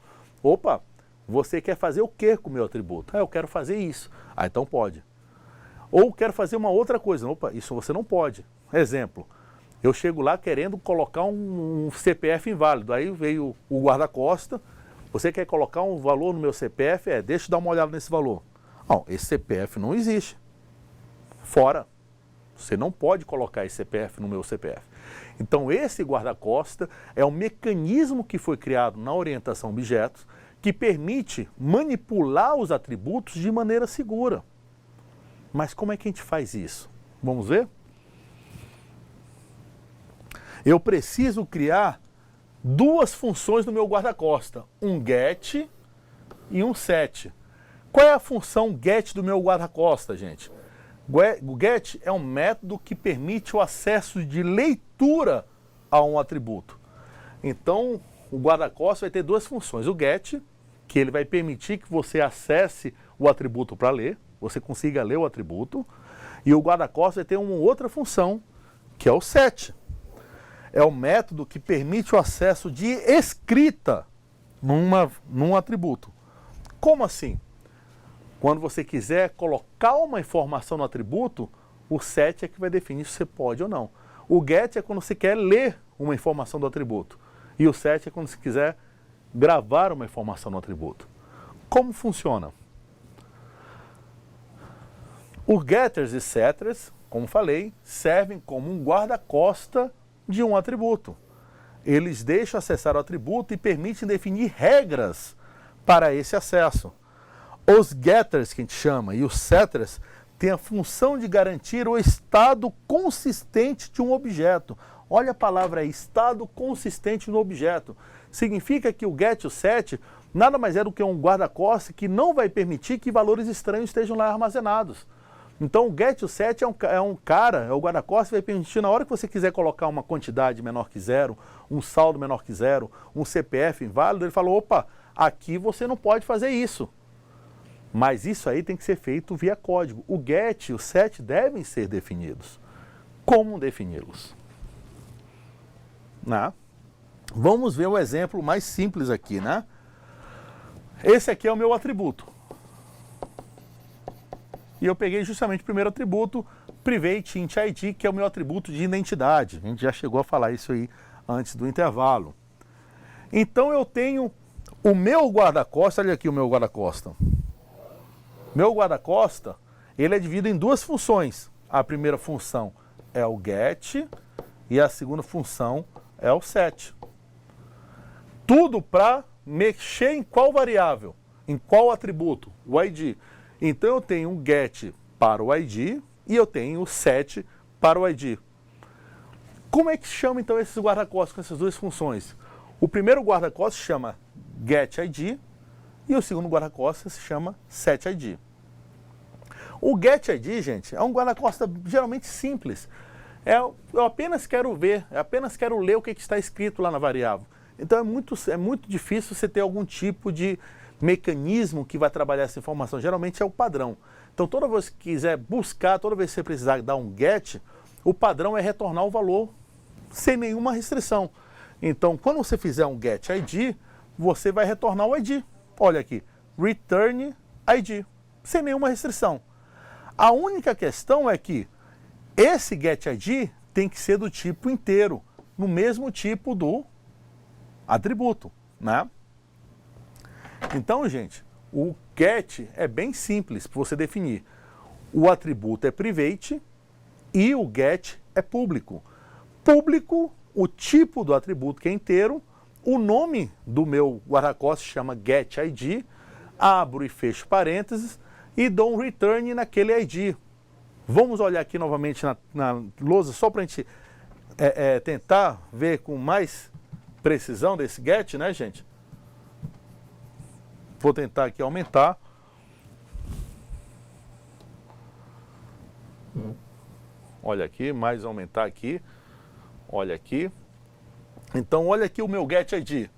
Opa, você quer fazer o que com o meu atributo? Eu quero fazer isso. Então pode. Ou quero fazer uma outra coisa. Opa, isso você não pode. Exemplo, eu chego lá querendo colocar um CPF inválido. Aí veio o guarda-costa, você quer colocar um valor no meu CPF? Deixa eu dar uma olhada nesse valor. Não, esse CPF não existe. Fora. Você não pode colocar esse CPF no meu CPF. Então esse guarda-costa é um mecanismo que foi criado na orientação objetos que permite manipular os atributos de maneira segura. Mas como é que a gente faz isso? Vamos ver? Eu preciso criar duas funções no meu guarda-costa, um get e um set. Qual é a função get do meu guarda-costa, gente? O get é um método que permite o acesso de leitura a um atributo. Então, o guarda-costa vai ter duas funções. O get, que ele vai permitir que você acesse o atributo para ler, você consiga ler o atributo. E o guarda-costa vai ter uma outra função, que é o set. É o método que permite o acesso de escrita num atributo. Como assim? Quando você quiser colocar uma informação no atributo, o set é que vai definir se você pode ou não. O get é quando você quer ler uma informação do atributo. E o set é quando você quiser gravar uma informação no atributo. Como funciona? Os getters e setters, como falei, servem como um guarda-costa de um atributo. eles deixam acessar o atributo e permitem definir regras para esse acesso. Os getters, que a gente chama, e os setters, têm a função de garantir o estado consistente de um objeto. Olha a palavra aí, estado consistente no objeto. Significa que o get e o set nada mais é do que um guarda-costas que não vai permitir que valores estranhos estejam lá armazenados. Então o get e o set é o guarda-costas que vai permitir, na hora que você quiser colocar uma quantidade menor que zero, um saldo menor que zero, um CPF inválido, ele falou, opa, aqui você não pode fazer isso. Mas isso aí tem que ser feito via código. O get e o set devem ser definidos. Como defini-los? Né? Vamos ver um exemplo mais simples aqui, né? Esse aqui é o meu atributo. E eu peguei justamente o primeiro atributo, Private Int ID, que é o meu atributo de identidade. A gente já chegou a falar isso aí antes do intervalo. Então eu tenho o meu guarda-costas, olha aqui o meu guarda-costas. Meu guarda-costas, ele é dividido em duas funções. A primeira função é o get e a segunda função é o set. Tudo para mexer em qual variável? Em qual atributo? O ID. Então eu tenho um get para o ID e eu tenho o set para o ID. Como é que chama então esses guarda-costas com essas duas funções? O primeiro guarda-costas se chama getID e o segundo guarda-costas se chama setID. O getID, gente, é um guarda-costas geralmente simples. Eu apenas quero ver, eu apenas quero ler o que está escrito lá na variável. Então é muito difícil você ter algum tipo de mecanismo que vai trabalhar essa informação. Geralmente é o padrão. Então toda vez que quiser buscar, toda vez que você precisar dar um get, o padrão é retornar o valor sem nenhuma restrição. Então quando você fizer um getID, você vai retornar o ID. Olha aqui, return ID, sem nenhuma restrição. A única questão é que esse getID tem que ser do tipo inteiro, no mesmo tipo do atributo, né? Então, gente, o get é bem simples para você definir. O atributo é private e o get é público. Público, o tipo do atributo que é inteiro, o nome do meu guarda-costas chama getID, abro e fecho parênteses e dou um return naquele ID. Vamos olhar aqui novamente na lousa só para a gente tentar ver com mais precisão desse get, né, gente? Vou tentar aqui aumentar. Olha aqui, mais aumentar aqui. Olha aqui. Então, olha aqui o meu getID.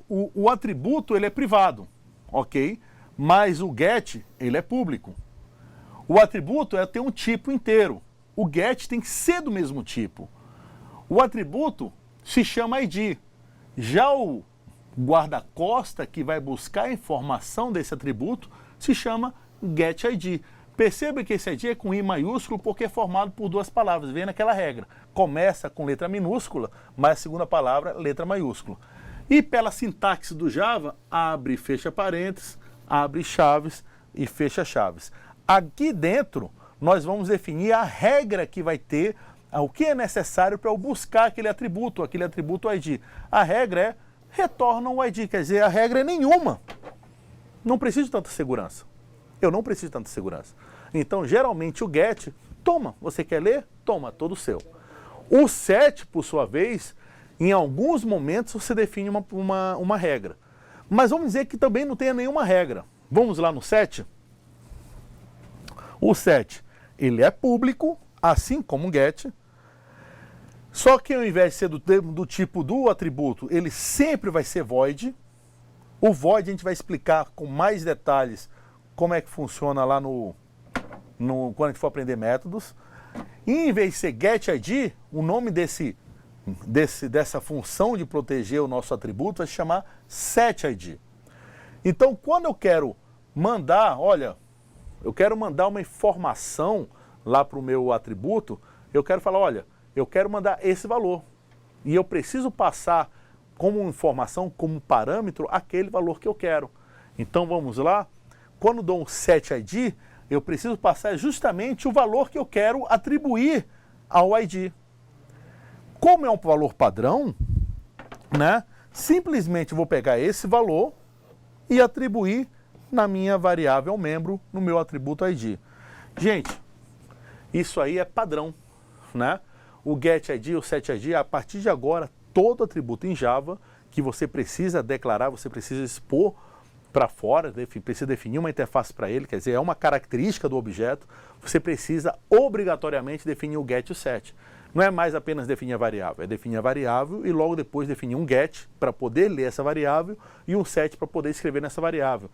O atributo ele é privado, ok? Mas o get ele é público. O atributo tem um tipo inteiro. O get tem que ser do mesmo tipo. O atributo se chama ID. Já o guarda-costas que vai buscar a informação desse atributo se chama getID. Perceba que esse ID é com I maiúsculo porque é formado por duas palavras. Vem naquela regra. Começa com letra minúscula, mas a segunda palavra, letra maiúscula. E pela sintaxe do Java, abre e fecha parênteses, abre chaves e fecha chaves. Aqui dentro, nós vamos definir a regra que vai ter, o que é necessário para eu buscar aquele atributo ID. A regra é retorna um ID, quer dizer, a regra é nenhuma. Não preciso de tanta segurança. Eu não preciso de tanta segurança. Então, geralmente, o get, toma, você quer ler? Toma, todo seu. O set, por sua vez, em alguns momentos você define uma regra. Mas vamos dizer que também não tenha nenhuma regra. Vamos lá no set? O set, ele é público, assim como o get. Só que ao invés de ser do tipo do atributo, ele sempre vai ser void. O void a gente vai explicar com mais detalhes como é que funciona lá quando a gente for aprender métodos. E em vez de ser getID, o nome dessa função de proteger o nosso atributo vai se chamar setID. Então, quando eu quero mandar, olha, eu quero mandar uma informação lá para o meu atributo, eu quero falar, olha, eu quero mandar esse valor. E eu preciso passar como informação, como parâmetro, aquele valor que eu quero. Então, vamos lá. Quando dou um setID, eu preciso passar justamente o valor que eu quero atribuir ao ID. Como é um valor padrão, né, simplesmente vou pegar esse valor e atribuir na minha variável membro, no meu atributo ID. Gente, isso aí é padrão, né? O getID, o setID, a partir de agora, todo atributo em Java que você precisa declarar, você precisa expor para fora, precisa definir uma interface para ele, quer dizer, é uma característica do objeto, você precisa obrigatoriamente definir o get e o set. Não é mais apenas definir a variável, é definir a variável e logo depois definir um get para poder ler essa variável e um set para poder escrever nessa variável.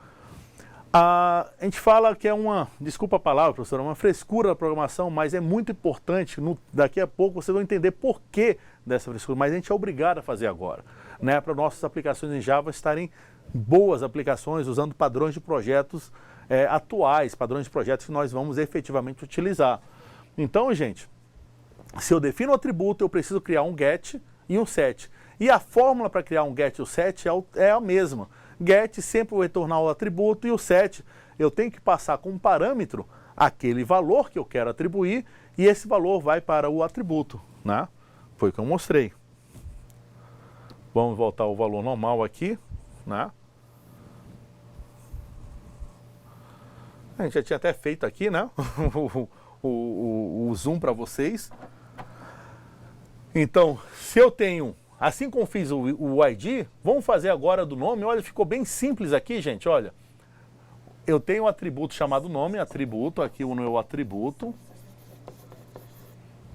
A gente fala que é uma, desculpa a palavra, professor, é uma frescura da programação, mas é muito importante, daqui a pouco vocês vão entender por que dessa frescura, mas a gente é obrigado a fazer agora, né, para nossas aplicações em Java estarem boas aplicações, usando padrões de projetos atuais, padrões de projetos que nós vamos efetivamente utilizar. Então, gente, se eu defino um atributo, eu preciso criar um get e um set. E a fórmula para criar um get e um set é a mesma. Get sempre vai retornar o atributo e o set eu tenho que passar como parâmetro aquele valor que eu quero atribuir e esse valor vai para o atributo, né? Foi o que eu mostrei. Vamos voltar ao valor normal aqui, né? A gente já tinha até feito aqui, né? o zoom para vocês. Então, se eu tenho, assim como fiz o ID, vamos fazer agora do nome. Olha, ficou bem simples aqui, gente, olha. Eu tenho um atributo chamado nome, atributo, aqui o meu atributo,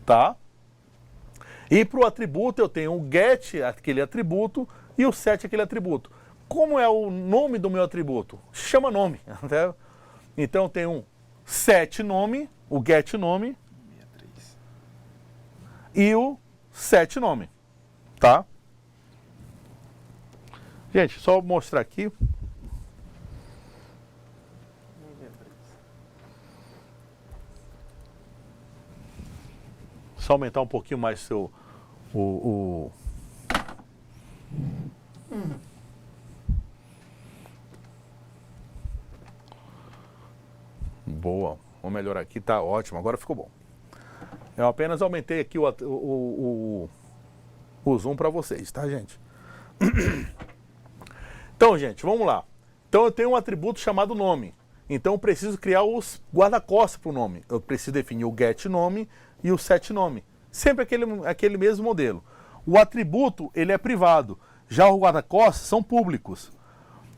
tá? E para o atributo eu tenho o get, aquele atributo, e o set, aquele atributo. Como é o nome do meu atributo? Chama nome. Né? Então eu tenho um set nome, o get nome, e o set nome, tá? Gente, só mostrar aqui. Só aumentar um pouquinho mais Boa, vamos melhorar aqui, tá ótimo, agora ficou bom. Eu apenas aumentei aqui o zoom para vocês, tá, gente? Então, gente, vamos lá. Então eu tenho um atributo chamado nome. Então eu preciso criar os guarda-costas para o nome. Eu preciso definir o get nome e o set nome. Sempre aquele mesmo modelo. O atributo, ele é privado. Já o guarda-costas são públicos.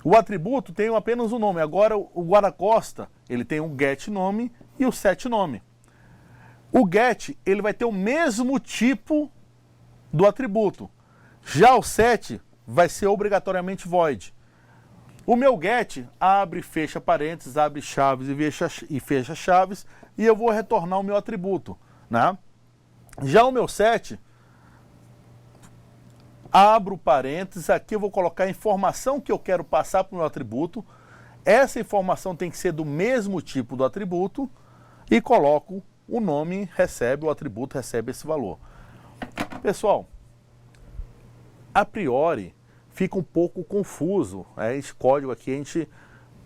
O atributo tem apenas o nome. Agora o guarda-costa, ele tem um get nome e o set nome. O get, ele vai ter o mesmo tipo do atributo. Já o set vai ser obrigatoriamente void. O meu get abre e fecha parênteses, abre chaves e fecha chaves, e eu vou retornar o meu atributo, né? Já o meu set, abro parênteses, aqui eu vou colocar a informação que eu quero passar para o meu atributo. Essa informação tem que ser do mesmo tipo do atributo e coloco o nome, recebe, o atributo recebe esse valor. Pessoal, a priori fica um pouco confuso, esse código aqui, a gente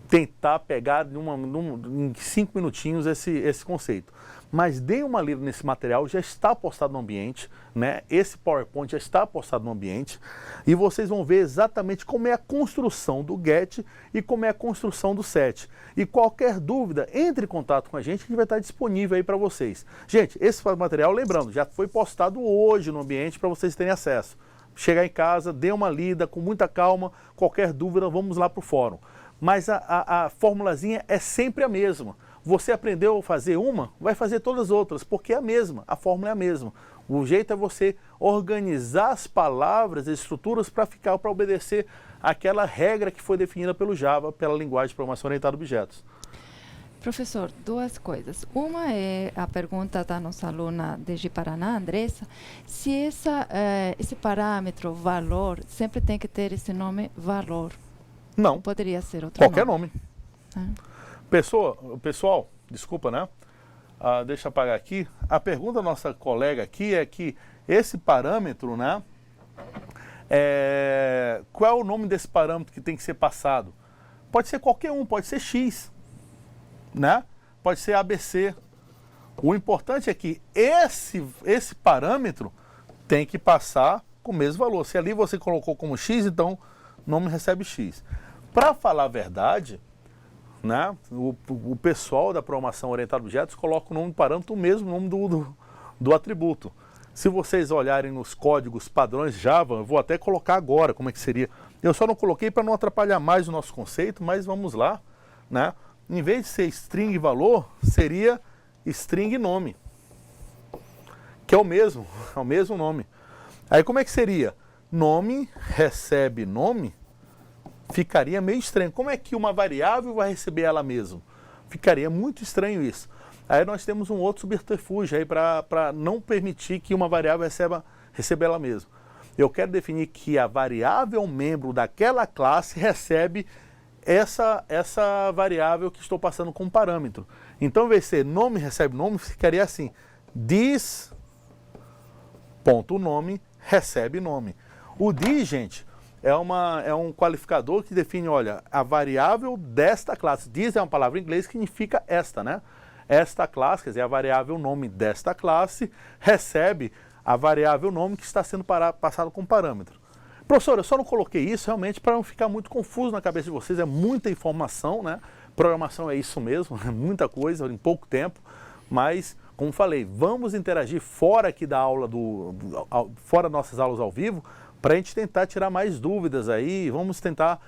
tentar pegar em 5 minutinhos esse conceito. Mas dê uma lida nesse material, já está postado no ambiente, né? Esse PowerPoint já está postado no ambiente e vocês vão ver exatamente como é a construção do get e como é a construção do set. E qualquer dúvida, entre em contato com a gente vai estar disponível aí para vocês. Gente, esse material, lembrando, já foi postado hoje no ambiente para vocês terem acesso. Chegar em casa, dê uma lida com muita calma, qualquer dúvida, vamos lá para o fórum. Mas a formulazinha é sempre a mesma. Você aprendeu a fazer uma, vai fazer todas as outras, porque é a mesma, a fórmula é a mesma. O jeito é você organizar as palavras, as estruturas para obedecer aquela regra que foi definida pelo Java, pela linguagem de programação orientada a objetos. Professor, duas coisas. Uma é a pergunta da nossa aluna de Paraná, Andressa, se esse parâmetro, valor, sempre tem que ter esse nome valor. Não. Poderia ser outro qualquer nome. É. Pessoal, desculpa, né? Deixa eu apagar aqui. A pergunta da nossa colega aqui é que esse parâmetro, né? Qual é o nome desse parâmetro que tem que ser passado? Pode ser qualquer um, pode ser X, né? Pode ser ABC. O importante é que esse parâmetro tem que passar com o mesmo valor. Se ali você colocou como X, então nome recebe X. Para falar a verdade, né, o pessoal da programação orientada a objetos coloca o nome do parâmetro o mesmo nome do atributo. Se vocês olharem nos códigos padrões Java, eu vou até colocar agora como é que seria. Eu só não coloquei para não atrapalhar mais o nosso conceito, mas vamos lá, né? Em vez de ser string valor, seria string nome, que é o mesmo nome. Aí como é que seria? Nome recebe nome, ficaria meio estranho. Como é que uma variável vai receber ela mesma? Ficaria muito estranho isso. Aí nós temos um outro subterfúgio aí para não permitir que uma variável receba ela mesma. Eu quero definir que a variável membro daquela classe recebe essa variável que estou passando como parâmetro. Então, em vez de ser nome recebe nome, ficaria assim: this.nome recebe nome. O this, gente, é um qualificador que define, olha, a variável desta classe. This é uma palavra em inglês que significa esta, né? Esta classe, quer dizer, a variável nome desta classe recebe a variável nome que está sendo passado como parâmetro. Professor, eu só não coloquei isso realmente para não ficar muito confuso na cabeça de vocês, é muita informação, né? Programação é isso mesmo, é muita coisa em pouco tempo, mas, como falei, vamos interagir fora aqui da aula, fora nossas aulas ao vivo, para a gente tentar tirar mais dúvidas aí, vamos tentar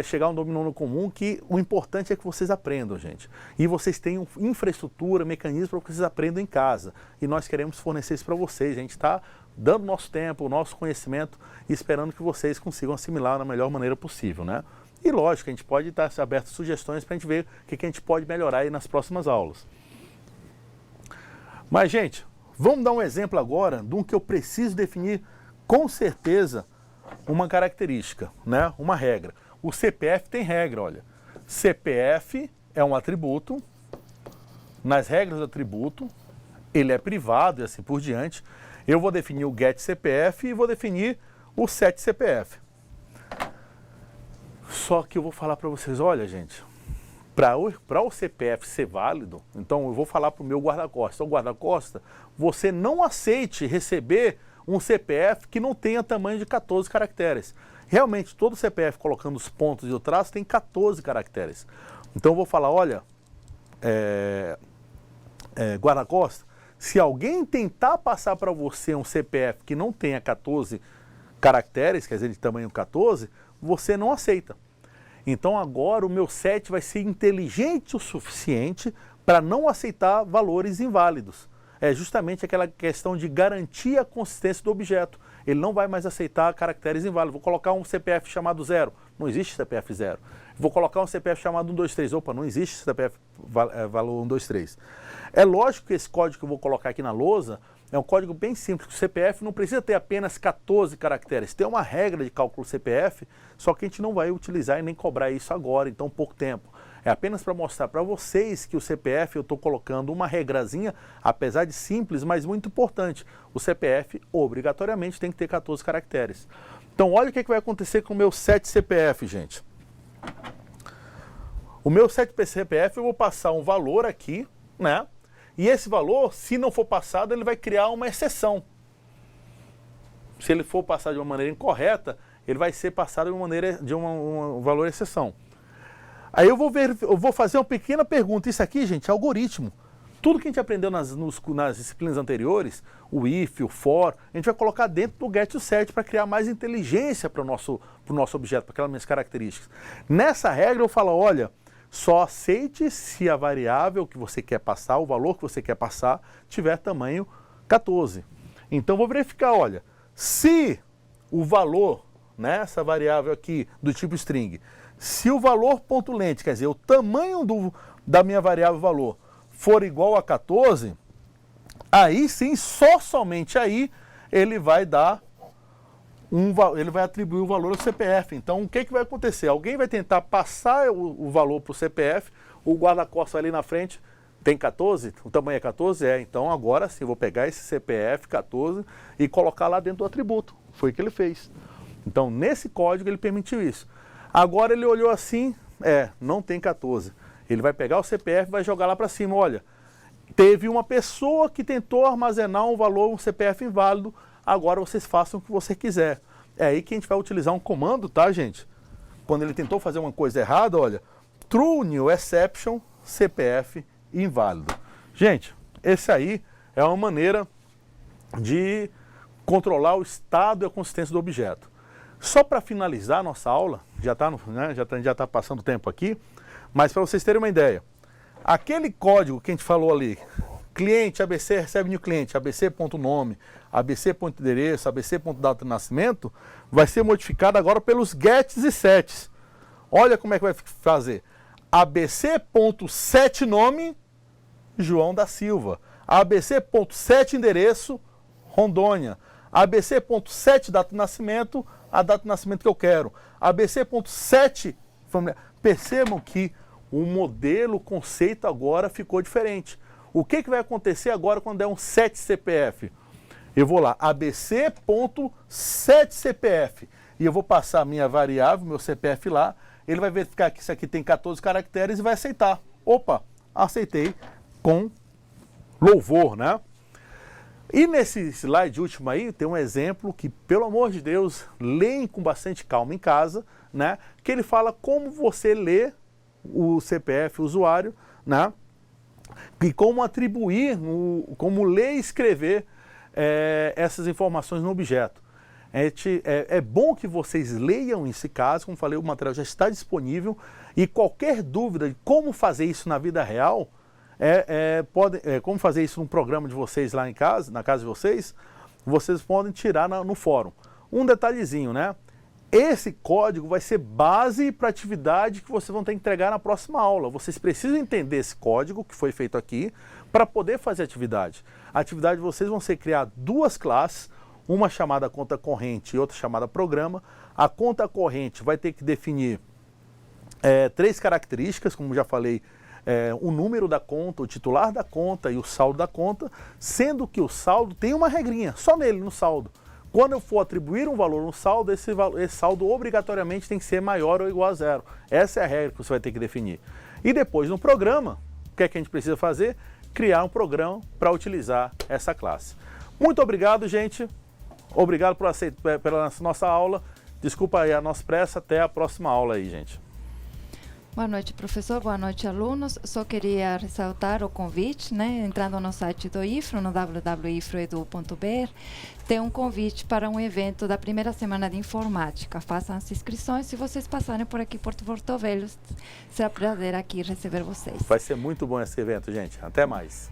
chegar a um denominador comum, que o importante é que vocês aprendam, gente. E vocês tenham infraestrutura, mecanismos para que vocês aprendam em casa. E nós queremos fornecer isso para vocês. A gente está dando nosso tempo, o nosso conhecimento e esperando que vocês consigam assimilar da melhor maneira possível, né? E lógico, a gente pode estar aberto a sugestões para a gente ver o que a gente pode melhorar aí nas próximas aulas. Mas, gente, vamos dar um exemplo agora de um que eu preciso definir com certeza uma característica, né? Uma regra. O CPF tem regra, olha. CPF é um atributo, nas regras do atributo, ele é privado e assim por diante. Eu vou definir o getCPF e vou definir o setCPF. Só que eu vou falar para vocês, olha, gente, para o CPF ser válido, então eu vou falar para o meu guarda-costas. Então, guarda-costas, você não aceite receber um CPF que não tenha tamanho de 14 caracteres. Realmente, todo CPF colocando os pontos e o traço tem 14 caracteres. Então eu vou falar, olha, guarda-costas, se alguém tentar passar para você um CPF que não tenha 14 caracteres, quer dizer, de tamanho 14, você não aceita. Então agora o meu set vai ser inteligente o suficiente para não aceitar valores inválidos. É justamente aquela questão de garantir a consistência do objeto. Ele não vai mais aceitar caracteres inválidos. Vou colocar um CPF chamado 0. Não existe CPF 0. Vou colocar um CPF chamado 123. Opa, não existe CPF valor 123. É lógico que esse código que eu vou colocar aqui na lousa é um código bem simples. O CPF não precisa ter apenas 14 caracteres. Tem uma regra de cálculo CPF, só que a gente não vai utilizar e nem cobrar isso agora, em tão pouco tempo. É apenas para mostrar para vocês que o CPF eu estou colocando uma regrazinha, apesar de simples, mas muito importante. O CPF obrigatoriamente tem que ter 14 caracteres. Então olha o que vai acontecer com o meu setCPF, gente. O meu setCPF eu vou passar um valor aqui, né? E esse valor, se não for passado, ele vai criar uma exceção. Se ele for passado de uma maneira incorreta, ele vai ser passado de um valor exceção. Aí eu vou fazer uma pequena pergunta. Isso aqui, gente, é algoritmo. Tudo que a gente aprendeu nas disciplinas anteriores, o if, o for, a gente vai colocar dentro do get e o set para criar mais inteligência para o nosso objeto, para aquelas minhas características. Nessa regra eu falo, olha, só aceite se a variável que você quer passar, o valor que você quer passar, tiver tamanho 14. Então vou verificar, olha, se o valor, né, essa variável aqui do tipo string, se o valor ponto lente, quer dizer, o tamanho da minha variável valor, for igual a 14, aí sim, somente aí, ele vai atribuir o valor ao CPF. Então, o que vai acontecer? Alguém vai tentar passar o valor para o CPF, o guarda-costas ali na frente tem 14, o tamanho é 14? Então agora sim, eu vou pegar esse CPF 14 e colocar lá dentro do atributo. Foi o que ele fez. Então, nesse código, ele permitiu isso. Agora ele olhou assim, não tem 14. Ele vai pegar o CPF e vai jogar lá para cima. Olha, teve uma pessoa que tentou armazenar um valor, um CPF inválido, agora vocês façam o que você quiser. É aí que a gente vai utilizar um comando, tá, gente? Quando ele tentou fazer uma coisa errada, olha, true new exception, CPF inválido. Gente, esse aí é uma maneira de controlar o estado e a consistência do objeto. Só para finalizar a nossa aula, já está passando o tempo aqui, mas para vocês terem uma ideia, aquele código que a gente falou ali, cliente ABC recebe new cliente, abc.nome, abc.endereço, abc.data de nascimento, vai ser modificado agora pelos gets e sets. Olha como é que vai fazer. abc.setNome, João da Silva. abc.set endereço, Rondônia. abc.set data de nascimento, a data de nascimento que eu quero. abc.set família. Percebam que o modelo, o conceito agora ficou diferente. O que vai acontecer agora quando é um set CPF? Eu vou lá, abc.setCPF, e eu vou passar a minha variável, meu CPF lá, ele vai verificar que isso aqui tem 14 caracteres e vai aceitar. Opa, aceitei com louvor, né? E nesse slide último aí, tem um exemplo que, pelo amor de Deus, leem com bastante calma em casa, né? Que ele fala como você lê o CPF usuário, né? E como atribuir, como ler e escrever essas informações no objeto. É bom que vocês leiam esse caso, como falei, o material já está disponível, e qualquer dúvida de como fazer isso na vida real, como fazer isso num programa de vocês lá em casa, na casa de vocês podem tirar no fórum. Um detalhezinho, né? Esse código vai ser base para a atividade que vocês vão ter que entregar na próxima aula. Vocês precisam entender esse código que foi feito aqui para poder fazer a atividade. A atividade de vocês vão ser criar duas classes, uma chamada conta corrente e outra chamada programa. A conta corrente vai ter que definir 3 características, como já falei, o número da conta, o titular da conta e o saldo da conta, sendo que o saldo tem uma regrinha, só nele, no saldo. Quando eu for atribuir um valor no saldo, esse saldo obrigatoriamente tem que ser maior ou igual a 0. Essa é a regra que você vai ter que definir. E depois no programa, o que é que a gente precisa fazer? Criar um programa para utilizar essa classe. Muito obrigado, gente. Obrigado pela nossa aula. Desculpa aí a nossa pressa. Até a próxima aula aí, gente. Boa noite, professor. Boa noite, alunos. Só queria ressaltar o convite, né? Entrando no site do IFRO, no www.ifroedu.br, tem um convite para um evento da primeira semana de informática. Façam as inscrições. Se vocês passarem por aqui, por Porto Velho, será um prazer aqui receber vocês. Vai ser muito bom esse evento, gente. Até mais.